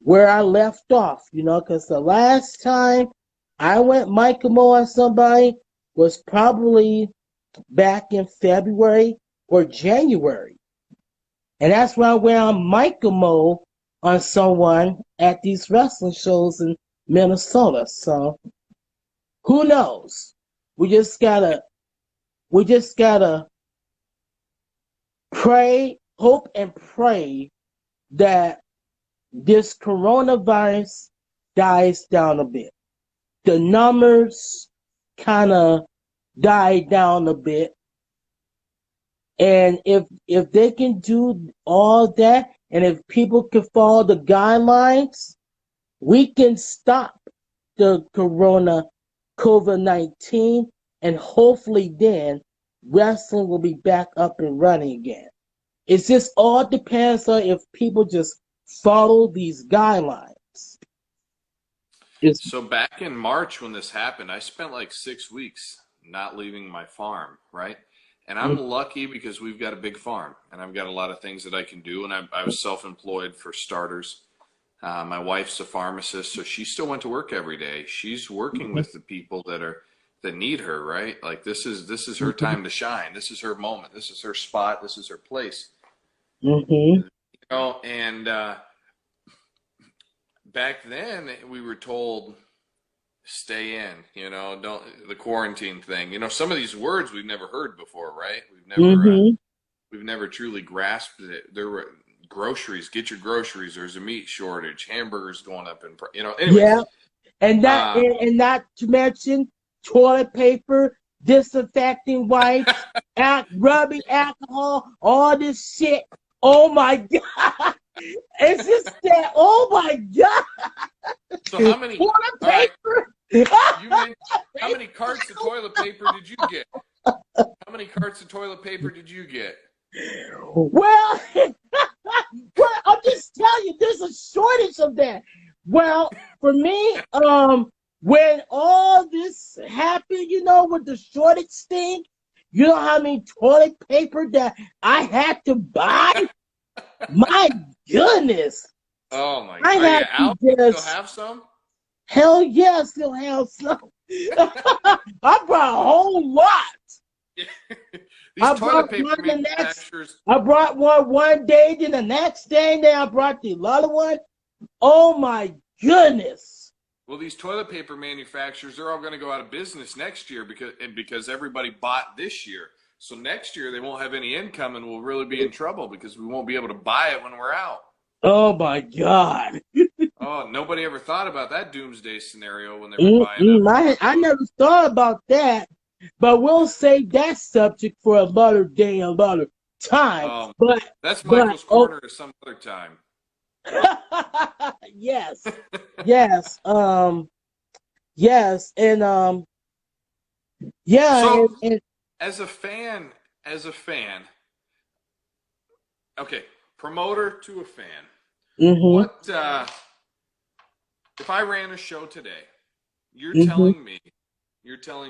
Speaker 1: where I left off, because the last time I went Michael Mo on somebody was probably back in February or January. And that's when I went on Michael Mo on someone at these wrestling shows in Minnesota. So who knows? We just gotta pray, hope and pray that this coronavirus dies down a bit. The numbers kind of die down a bit. And if they can do all that, and if people can follow the guidelines, we can stop the COVID-19, and hopefully then wrestling will be back up and running again. It just all depends on if people just follow these guidelines.
Speaker 2: So back in March when this happened, I spent like 6 weeks not leaving my farm, right? And I'm lucky because we've got a big farm and I've got a lot of things that I can do. And I was self-employed for starters. My wife's a pharmacist, so she still went to work every day. She's working with the people that need her, right? Like this is her time to shine. This is her moment. This is her spot. This is her place.
Speaker 1: Mm-hmm.
Speaker 2: And back then we were told stay in, don't the quarantine thing. Some of these words we've never heard before, right? We've never truly grasped it. There were groceries, get your groceries. There's a meat shortage, hamburgers going up in anyways.
Speaker 1: Yeah, and not to mention toilet paper, disinfecting wipes, rubbing alcohol, all this shit. Oh my god! It's just that. Oh my god!
Speaker 2: So how many
Speaker 1: toilet
Speaker 2: paper?
Speaker 1: Right,
Speaker 2: how many carts of toilet paper did you get? How many carts of toilet paper did you get?
Speaker 1: well, I'm just telling you, there's a shortage of that. Well, for me, when all this happened, with the shortage thing, you know how many toilet paper that I had to buy? My goodness.
Speaker 2: Oh my!
Speaker 1: I
Speaker 2: Are you
Speaker 1: had to
Speaker 2: out? You still
Speaker 1: just,
Speaker 2: have some?
Speaker 1: hell yeah, I still have some. I brought a whole lot.
Speaker 2: These
Speaker 1: I
Speaker 2: toilet
Speaker 1: brought
Speaker 2: paper
Speaker 1: one the next.
Speaker 2: manufacturers.
Speaker 1: I brought one day, then the next day, then I brought the other one. Oh my goodness!
Speaker 2: Well, these toilet paper manufacturers, they're all going to go out of business next year because everybody bought this year. So next year they won't have any income and we'll really be in trouble because we won't be able to buy it when we're out.
Speaker 1: Oh my God!
Speaker 2: Oh, nobody ever thought about that doomsday scenario when they were buying up.
Speaker 1: I never thought about that, but we'll save that subject for another day, another time.
Speaker 2: That's
Speaker 1: But
Speaker 2: Michael's Corner some other time.
Speaker 1: yes, yes, yes, and yeah,
Speaker 2: So,
Speaker 1: and
Speaker 2: as a fan, okay, promoter to a fan.
Speaker 1: mm-hmm,
Speaker 2: What if I ran a show today? You're
Speaker 1: mm-hmm.
Speaker 2: telling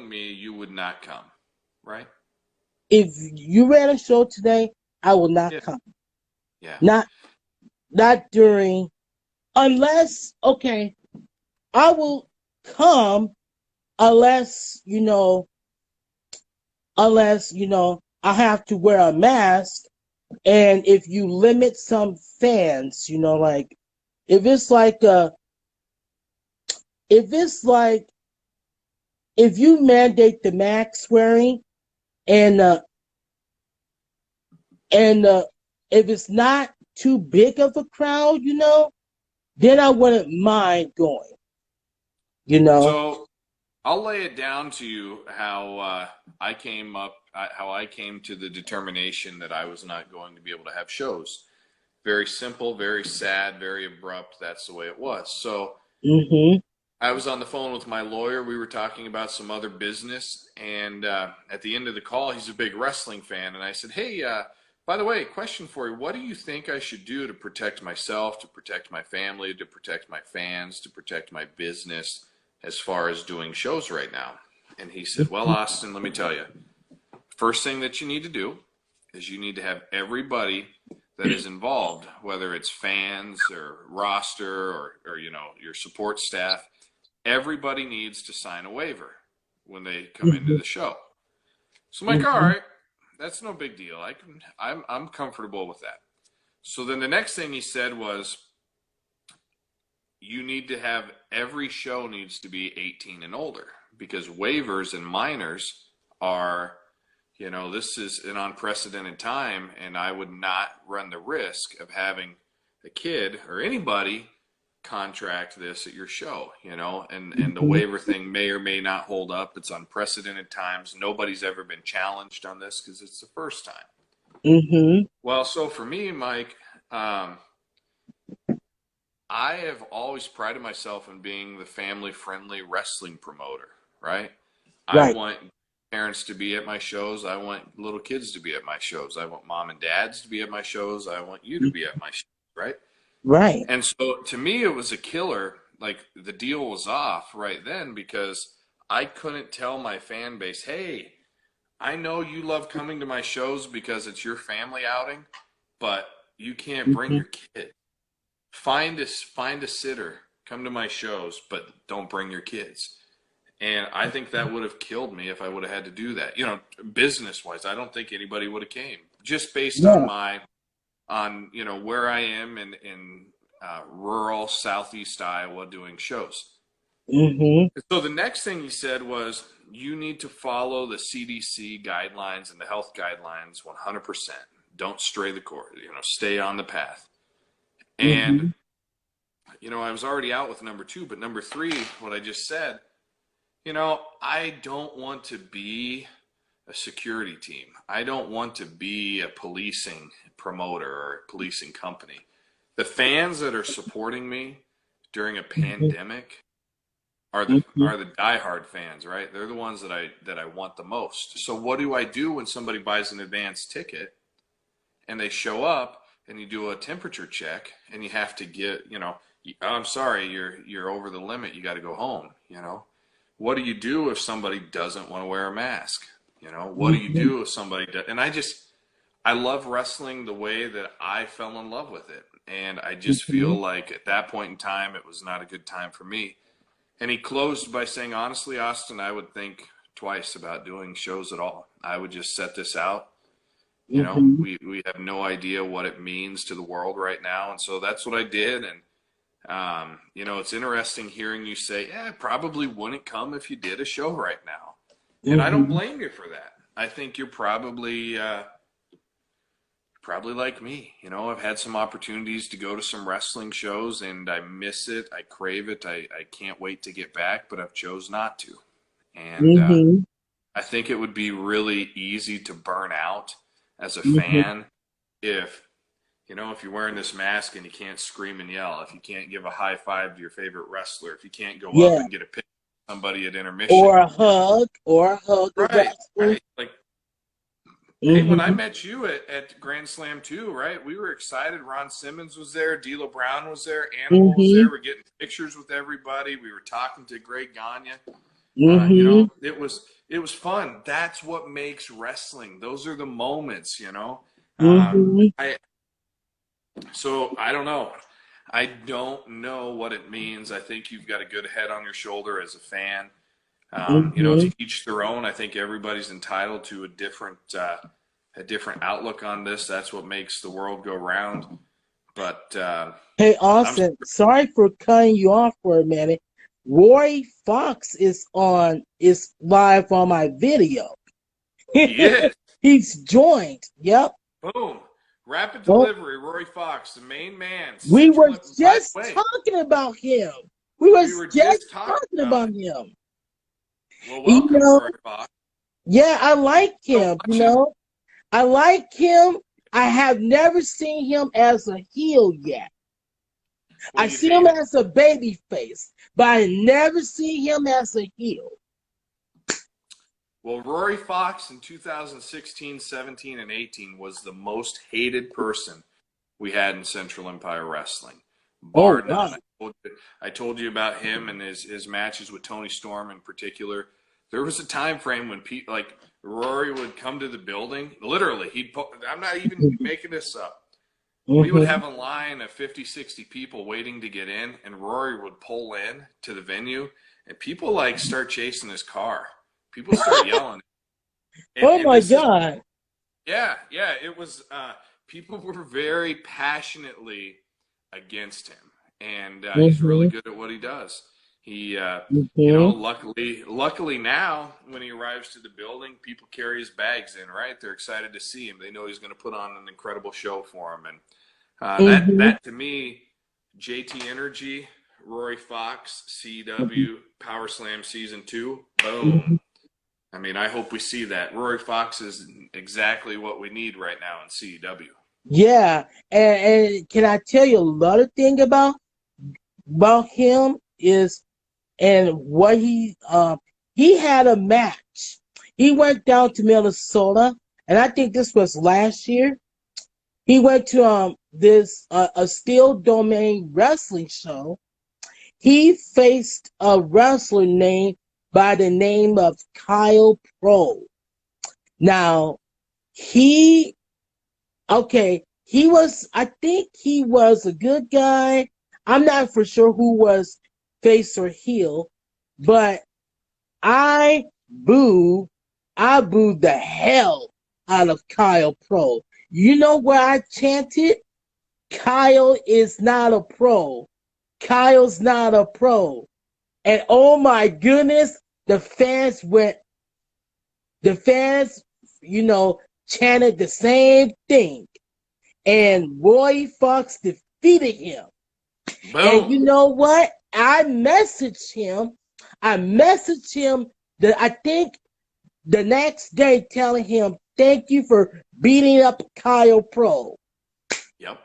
Speaker 2: me you would not come, right?
Speaker 1: If you ran a show today, I will not
Speaker 2: Yeah.
Speaker 1: come.
Speaker 2: Yeah.
Speaker 1: Not during, unless, okay, I will come unless, I have to wear a mask. And if you limit some fans, like, if it's like, if you mandate the mask wearing and, if it's not too big of a crowd, then I wouldn't mind going,
Speaker 2: So I'll lay it down to you how I came to the determination that I was not going to be able to have shows. Very simple, very sad, very abrupt. That's the way it was. So
Speaker 1: Mm-hmm.
Speaker 2: I was on the phone with my lawyer. We were talking about some other business, and at the end of the call, he's a big wrestling fan, and I said, "Hey, by the way, question for you. What do you think I should do to protect myself, to protect my family, to protect my fans, to protect my business as far as doing shows right now?" And he said, "Well, Austin, let me tell you. First thing that you need to do is you need to have everybody that is involved, whether it's fans or roster or your support staff, everybody needs to sign a waiver when they come into the show." So I'm like, all right, that's no big deal. I'm comfortable with that. So then the next thing he said was, you need to have every show needs to be 18 and older because waivers and minors are, this is an unprecedented time, and I would not run the risk of having a kid or anybody contract this at your show, and the waiver thing may or may not hold up. It's unprecedented times. Nobody's ever been challenged on this because it's the first time.
Speaker 1: Mm-hmm.
Speaker 2: Well, so for me, Mike, I have always prided myself in being the family-friendly wrestling promoter, right? I
Speaker 1: Right.
Speaker 2: want parents to be at my shows. I want little kids to be at my shows. I want mom and dads to be at my shows. I want you to be at my shows, right?
Speaker 1: Right.
Speaker 2: And so to me, it was a killer. Like the deal was off right then because I couldn't tell my fan base, hey, I know you love coming to my shows because it's your family outing, but you can't bring
Speaker 1: Mm-hmm.
Speaker 2: your kid. Find a sitter, come to my shows, but don't bring your kids. And I think that would have killed me if I would have had to do that. Business wise, I don't think anybody would have came just based on
Speaker 1: Yeah.
Speaker 2: where I am in rural southeast Iowa doing shows.
Speaker 1: Mm-hmm.
Speaker 2: So the next thing he said was, you need to follow the CDC guidelines and the health guidelines 100%. Don't stray the course. Stay on the path.
Speaker 1: Mm-hmm.
Speaker 2: And I was already out with number 2, but number 3, what I just said. I don't want to be a security team. I don't want to be a policing promoter or a policing company. The fans that are supporting me during a pandemic are the
Speaker 1: Mm-hmm.
Speaker 2: diehard fans, right? They're the ones that I want the most. So what do I do when somebody buys an advance ticket and they show up and you do a temperature check and you have to I'm sorry, you're over the limit. You got to go home. What do you do if somebody doesn't want to wear a mask? What do you
Speaker 1: Mm-hmm.
Speaker 2: do if somebody does? And I love wrestling the way that I fell in love with it. And I just feel
Speaker 1: Mm-hmm.
Speaker 2: like at that point in time, it was not a good time for me. And he closed by saying, honestly, Austin, I would think twice about doing shows at all. I would just set this out.
Speaker 1: Mm-hmm.
Speaker 2: We have no idea what it means to the world right now. And so that's what I did. And, it's interesting hearing you say, yeah, I probably wouldn't come if you did a show right now. And I don't
Speaker 1: Mm-hmm.
Speaker 2: blame you for that. I think you're probably like me. I've had some opportunities to go to some wrestling shows and I miss it. I crave it. I can't wait to get back, but I've chose not to. And
Speaker 1: Mm-hmm.
Speaker 2: I think it would be really easy to burn out as a
Speaker 1: Mm-hmm.
Speaker 2: fan if you're wearing this mask and you can't scream and yell, if you can't give a high five to your favorite wrestler, if you can't go up
Speaker 1: Yeah.
Speaker 2: and get a picture with somebody at intermission.
Speaker 1: Or a hug the
Speaker 2: Right,
Speaker 1: wrestler.
Speaker 2: right. Like, hey, when I
Speaker 1: Mm-hmm.
Speaker 2: met you at Grand Slam 2, right, we were excited. Ron Simmons was there. D'Lo Brown was there. Animal was
Speaker 1: Mm-hmm.
Speaker 2: there. We're getting pictures with everybody. We were talking to Greg Gagne.
Speaker 1: Mm-hmm.
Speaker 2: It was fun. That's what makes wrestling. Those are the moments.
Speaker 1: Mm-hmm.
Speaker 2: So I don't know. I don't know what it means. I think you've got a good head on your shoulder as a fan.
Speaker 1: Mm-hmm.
Speaker 2: To each their own. I think everybody's entitled to a different outlook on this. That's what makes the world go round. But
Speaker 1: Hey,
Speaker 2: I'm
Speaker 1: Austin, sorry for cutting you off for a minute. Roy Fox is live on my video.
Speaker 2: he is.
Speaker 1: He's joined. Yep.
Speaker 2: Boom. Rapid
Speaker 1: Well,
Speaker 2: delivery. Rory Fox, the main man.
Speaker 1: we were
Speaker 2: Central. By the
Speaker 1: just
Speaker 2: way,
Speaker 1: talking about him. We were
Speaker 2: we were
Speaker 1: just
Speaker 2: just talking
Speaker 1: talking
Speaker 2: about
Speaker 1: about
Speaker 2: it.
Speaker 1: him.
Speaker 2: Well,
Speaker 1: You
Speaker 2: welcome,
Speaker 1: know,
Speaker 2: Rory Fox.
Speaker 1: yeah, I like
Speaker 2: So
Speaker 1: him.
Speaker 2: watch him.
Speaker 1: I like him. I have never seen him as a heel yet.
Speaker 2: Well,
Speaker 1: I
Speaker 2: you'd
Speaker 1: see him
Speaker 2: hate it.
Speaker 1: as a baby face, but I never see him as a heel.
Speaker 2: Well, Rory Fox in 2016, 17, and 18 was the most hated person we had in Central Empire Wrestling,
Speaker 1: Oh
Speaker 2: bar
Speaker 1: wow.
Speaker 2: none. I told you about him and his matches with Tony Storm in particular. There was a time frame when people like Rory would come to the building. Literally, I'm not even making this up. We would
Speaker 1: Mm-hmm.
Speaker 2: have a line of 50, 60 people waiting to get in, and Rory would pull in to the venue, and people like start chasing his car. People start yelling. And,
Speaker 1: Oh
Speaker 2: and
Speaker 1: my
Speaker 2: this is
Speaker 1: God.
Speaker 2: yeah, it was people were very passionately against him, and he's really
Speaker 1: Mm-hmm.
Speaker 2: good at what he does. He
Speaker 1: Mm-hmm.
Speaker 2: luckily now when he arrives to the building, people carry his bags in, right? They're excited to see him. They know he's going to put on an incredible show for him, and that
Speaker 1: Mm-hmm.
Speaker 2: that to me, JT Energy, Rory Fox, CEW, Power Slam Season 2, boom.
Speaker 1: Mm-hmm.
Speaker 2: I mean, I hope we see that. Rory Fox is exactly what we need right now in CEW.
Speaker 1: Yeah, and can I tell you another thing about him is and what he had a match. He went down to Minnesota, and I think this was last year. He went to this a Steel Domain wrestling show. He faced a wrestler named by the name of Kyle Pro. Now he okay, I think he was a good guy. I'm not for sure who was face or heel, but I boo, I booed the hell out of Kyle Pro. You know where I chanted? Kyle is not a pro. Kyle's not a pro. And oh my goodness, the fans, chanted the same thing. And Roy Fox defeated him. And
Speaker 2: Boom.
Speaker 1: you know what? I messaged him. That I think the next day telling him, thank you for beating up Kyle Pro.
Speaker 2: Yep.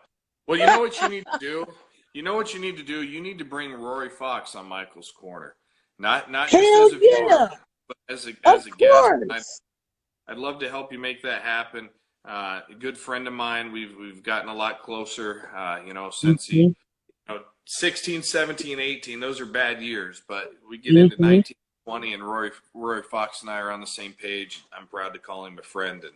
Speaker 2: Well, you know what you need to do? You know what you need to do? You need to bring Rory Fox on Michael's Corner. Not just
Speaker 1: Hell
Speaker 2: as a viewer,
Speaker 1: yeah,
Speaker 2: but as a
Speaker 1: of
Speaker 2: as a guest.
Speaker 1: course.
Speaker 2: I'd love to help you make that happen. A good friend of mine. We've gotten a lot closer. Since he
Speaker 1: Mhm.
Speaker 2: 16, 17, 18, those are bad years, but we get into
Speaker 1: Mm-hmm.
Speaker 2: 19, 20, and Rory Fox and I are on the same page. I'm proud to call him a friend, and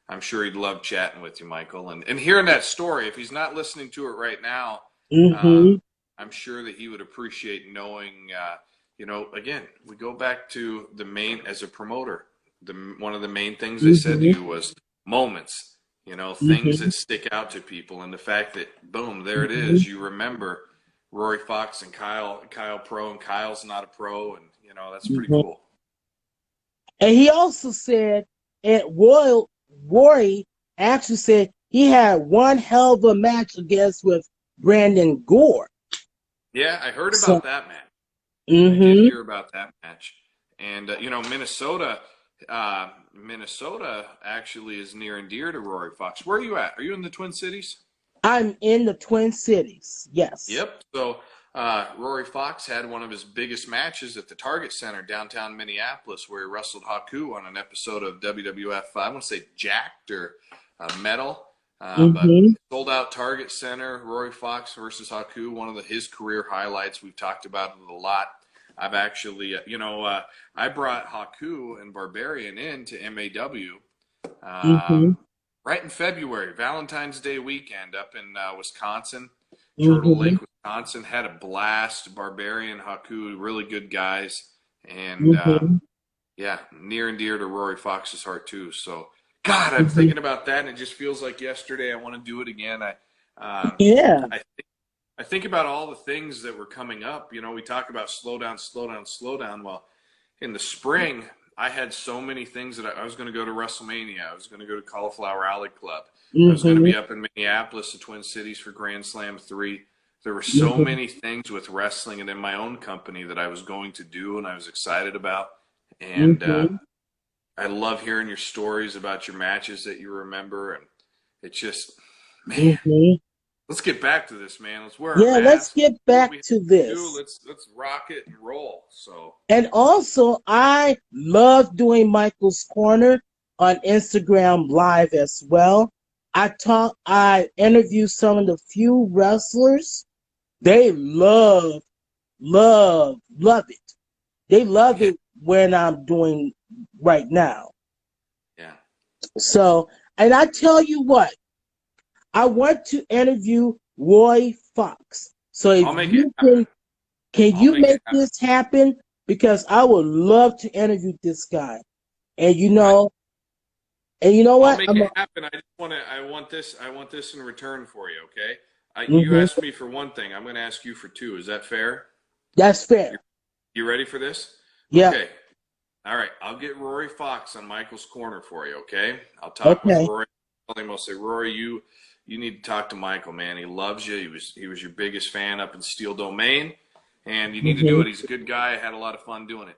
Speaker 2: I'm sure he'd love chatting with you, Michael. And hearing that story, if he's not listening to it right now,
Speaker 1: Mm-hmm.
Speaker 2: I'm sure that he would appreciate knowing, again, we go back to the main, as a promoter, one of the main things they said to
Speaker 1: Mm-hmm.
Speaker 2: you was moments, things
Speaker 1: Mm-hmm.
Speaker 2: that stick out to people. And the fact that, boom, there it
Speaker 1: Mm-hmm.
Speaker 2: is. You remember Rory Fox and Kyle Pro, and Kyle's not a pro. And, that's pretty
Speaker 1: Mm-hmm.
Speaker 2: cool.
Speaker 1: And he also said, and Rory actually said he had one hell of a match against with Brandon Gore.
Speaker 2: Yeah, I heard
Speaker 1: So,
Speaker 2: about that match. I did
Speaker 1: mm-hmm.
Speaker 2: hear about that match. And, Minnesota actually is near and dear to Rory Fox. Where are you at? Are you in the Twin Cities?
Speaker 1: I'm in the Twin Cities. Yes.
Speaker 2: Yep. So Rory Fox had one of his biggest matches at the Target Center downtown Minneapolis, where he wrestled Haku on an episode of WWF. I want to say Jacked or Metal, but
Speaker 1: Mm-hmm.
Speaker 2: sold out Target Center. Rory Fox versus Haku, one of his career highlights. We've talked about it a lot. I've actually, I brought Haku and Barbarian in to MAW.
Speaker 1: Mm-hmm.
Speaker 2: Right in February, Valentine's Day weekend up in Wisconsin, Turtle
Speaker 1: Mm-hmm.
Speaker 2: Lake, Wisconsin. Had a blast. Barbarian, Haku, really good guys. And
Speaker 1: Mm-hmm.
Speaker 2: yeah, near and dear to Rory Fox's heart too. So, God, I'm
Speaker 1: Mm-hmm.
Speaker 2: thinking about that, and it just feels like yesterday. I want to do it again.
Speaker 1: Yeah.
Speaker 2: I think about all the things that were coming up. We talk about slow down, slow down, slow down. Well, in the spring, I had so many things that I was going to go to WrestleMania. I was going to go to Cauliflower Alley Club. I was going to
Speaker 1: Mm-hmm.
Speaker 2: be up in Minneapolis, the Twin Cities, for Grand Slam 3. There were so
Speaker 1: Mm-hmm.
Speaker 2: many things with wrestling and in my own company that I was going to do and I was excited about. And
Speaker 1: Mm-hmm.
Speaker 2: I love hearing your stories about your matches that you remember. And it's just, man,
Speaker 1: Mm-hmm.
Speaker 2: let's get back to this, man. Let's wear our
Speaker 1: Yeah, let's
Speaker 2: masks.
Speaker 1: get
Speaker 2: Do what
Speaker 1: back
Speaker 2: we have
Speaker 1: to
Speaker 2: to do.
Speaker 1: this.
Speaker 2: Let's rock it and roll. So,
Speaker 1: And also, I love doing Michael's Corner on Instagram Live as well. I interview some of the few wrestlers. They love it. They love
Speaker 2: yeah,
Speaker 1: it when I'm doing right now.
Speaker 2: yeah.
Speaker 1: So, and I tell you what, I want to interview Roy Fox. So if
Speaker 2: I'll make it
Speaker 1: you
Speaker 2: happen.
Speaker 1: can
Speaker 2: I'll
Speaker 1: you
Speaker 2: make
Speaker 1: make
Speaker 2: it happen.
Speaker 1: this happen? Because I would love to interview this guy. And
Speaker 2: I,
Speaker 1: you know
Speaker 2: I'll
Speaker 1: what?
Speaker 2: make it happen. I want this in return for you. Okay. You
Speaker 1: Mhm.
Speaker 2: asked me for one thing. I'm going to ask you for two. Is that fair?
Speaker 1: That's fair.
Speaker 2: You ready for this?
Speaker 1: Yeah.
Speaker 2: Okay. All right. I'll get Rory Fox on Michael's Corner for you. Okay. I'll talk with
Speaker 1: Okay.
Speaker 2: Rory. I'll say, Rory, you need to talk to Michael, man. He loves you. He was your biggest fan up in Steel Domain, and you need to do
Speaker 1: Mhm.
Speaker 2: it. He's a good guy. I had a lot of fun doing it.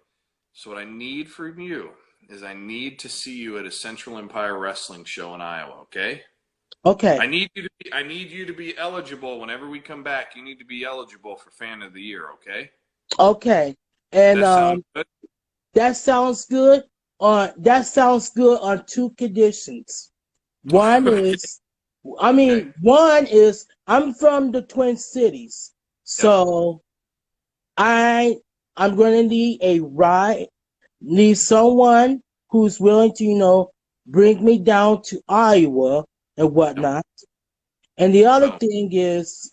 Speaker 2: So what I need from you is I need to see you at a Central Empire Wrestling show in Iowa. Okay.
Speaker 1: Okay.
Speaker 2: I need you to be eligible whenever we come back. You need to be eligible for Fan of the Year. Okay.
Speaker 1: Okay. And
Speaker 2: That sounds good.
Speaker 1: that sounds good. That sounds good on two conditions. One
Speaker 2: Okay.
Speaker 1: is,
Speaker 2: Okay.
Speaker 1: one is I'm from the Twin Cities,
Speaker 2: Yep.
Speaker 1: so I'm going to need a ride. Need someone who's willing to, bring me down to Iowa and
Speaker 2: Yep.
Speaker 1: whatnot. And the other
Speaker 2: So
Speaker 1: thing is,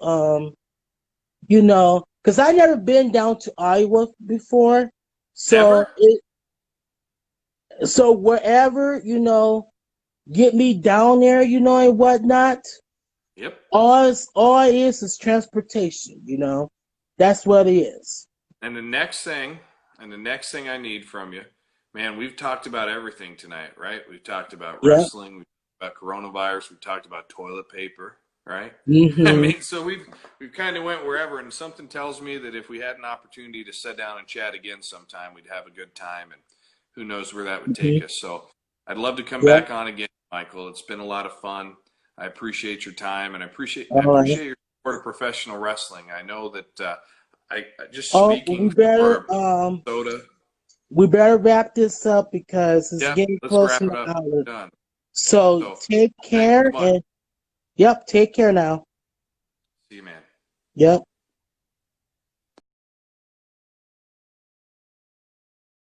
Speaker 1: because I never been down to Iowa before, so
Speaker 2: never.
Speaker 1: so wherever get me down there, and whatnot.
Speaker 2: Yep.
Speaker 1: All it is transportation. That's what it is.
Speaker 2: And the next thing I need from you, man, we've talked about everything tonight, right? We've talked about
Speaker 1: Yeah.
Speaker 2: wrestling, we've talked about coronavirus, we've talked about toilet paper, right? I
Speaker 1: Mm-hmm.
Speaker 2: mean, so we've kind of went wherever, and something tells me that if we had an opportunity to sit down and chat again sometime, we'd have a good time, and who knows where that would
Speaker 1: Mm-hmm.
Speaker 2: take us. So I'd love to come
Speaker 1: Yeah.
Speaker 2: back on again, Michael. It's been a lot of fun. I appreciate your time, and I appreciate
Speaker 1: All right.
Speaker 2: your support of professional wrestling. I know that I just
Speaker 1: Oh,
Speaker 2: speaking for Minnesota.
Speaker 1: we better wrap this up because it's
Speaker 2: Yeah,
Speaker 1: getting
Speaker 2: let's
Speaker 1: close
Speaker 2: wrap
Speaker 1: to
Speaker 2: it
Speaker 1: the
Speaker 2: up.
Speaker 1: hour.
Speaker 2: Done.
Speaker 1: So
Speaker 2: So
Speaker 1: take
Speaker 2: thanks so
Speaker 1: care
Speaker 2: much.
Speaker 1: and yep, take care now.
Speaker 2: See you, man.
Speaker 1: Yep.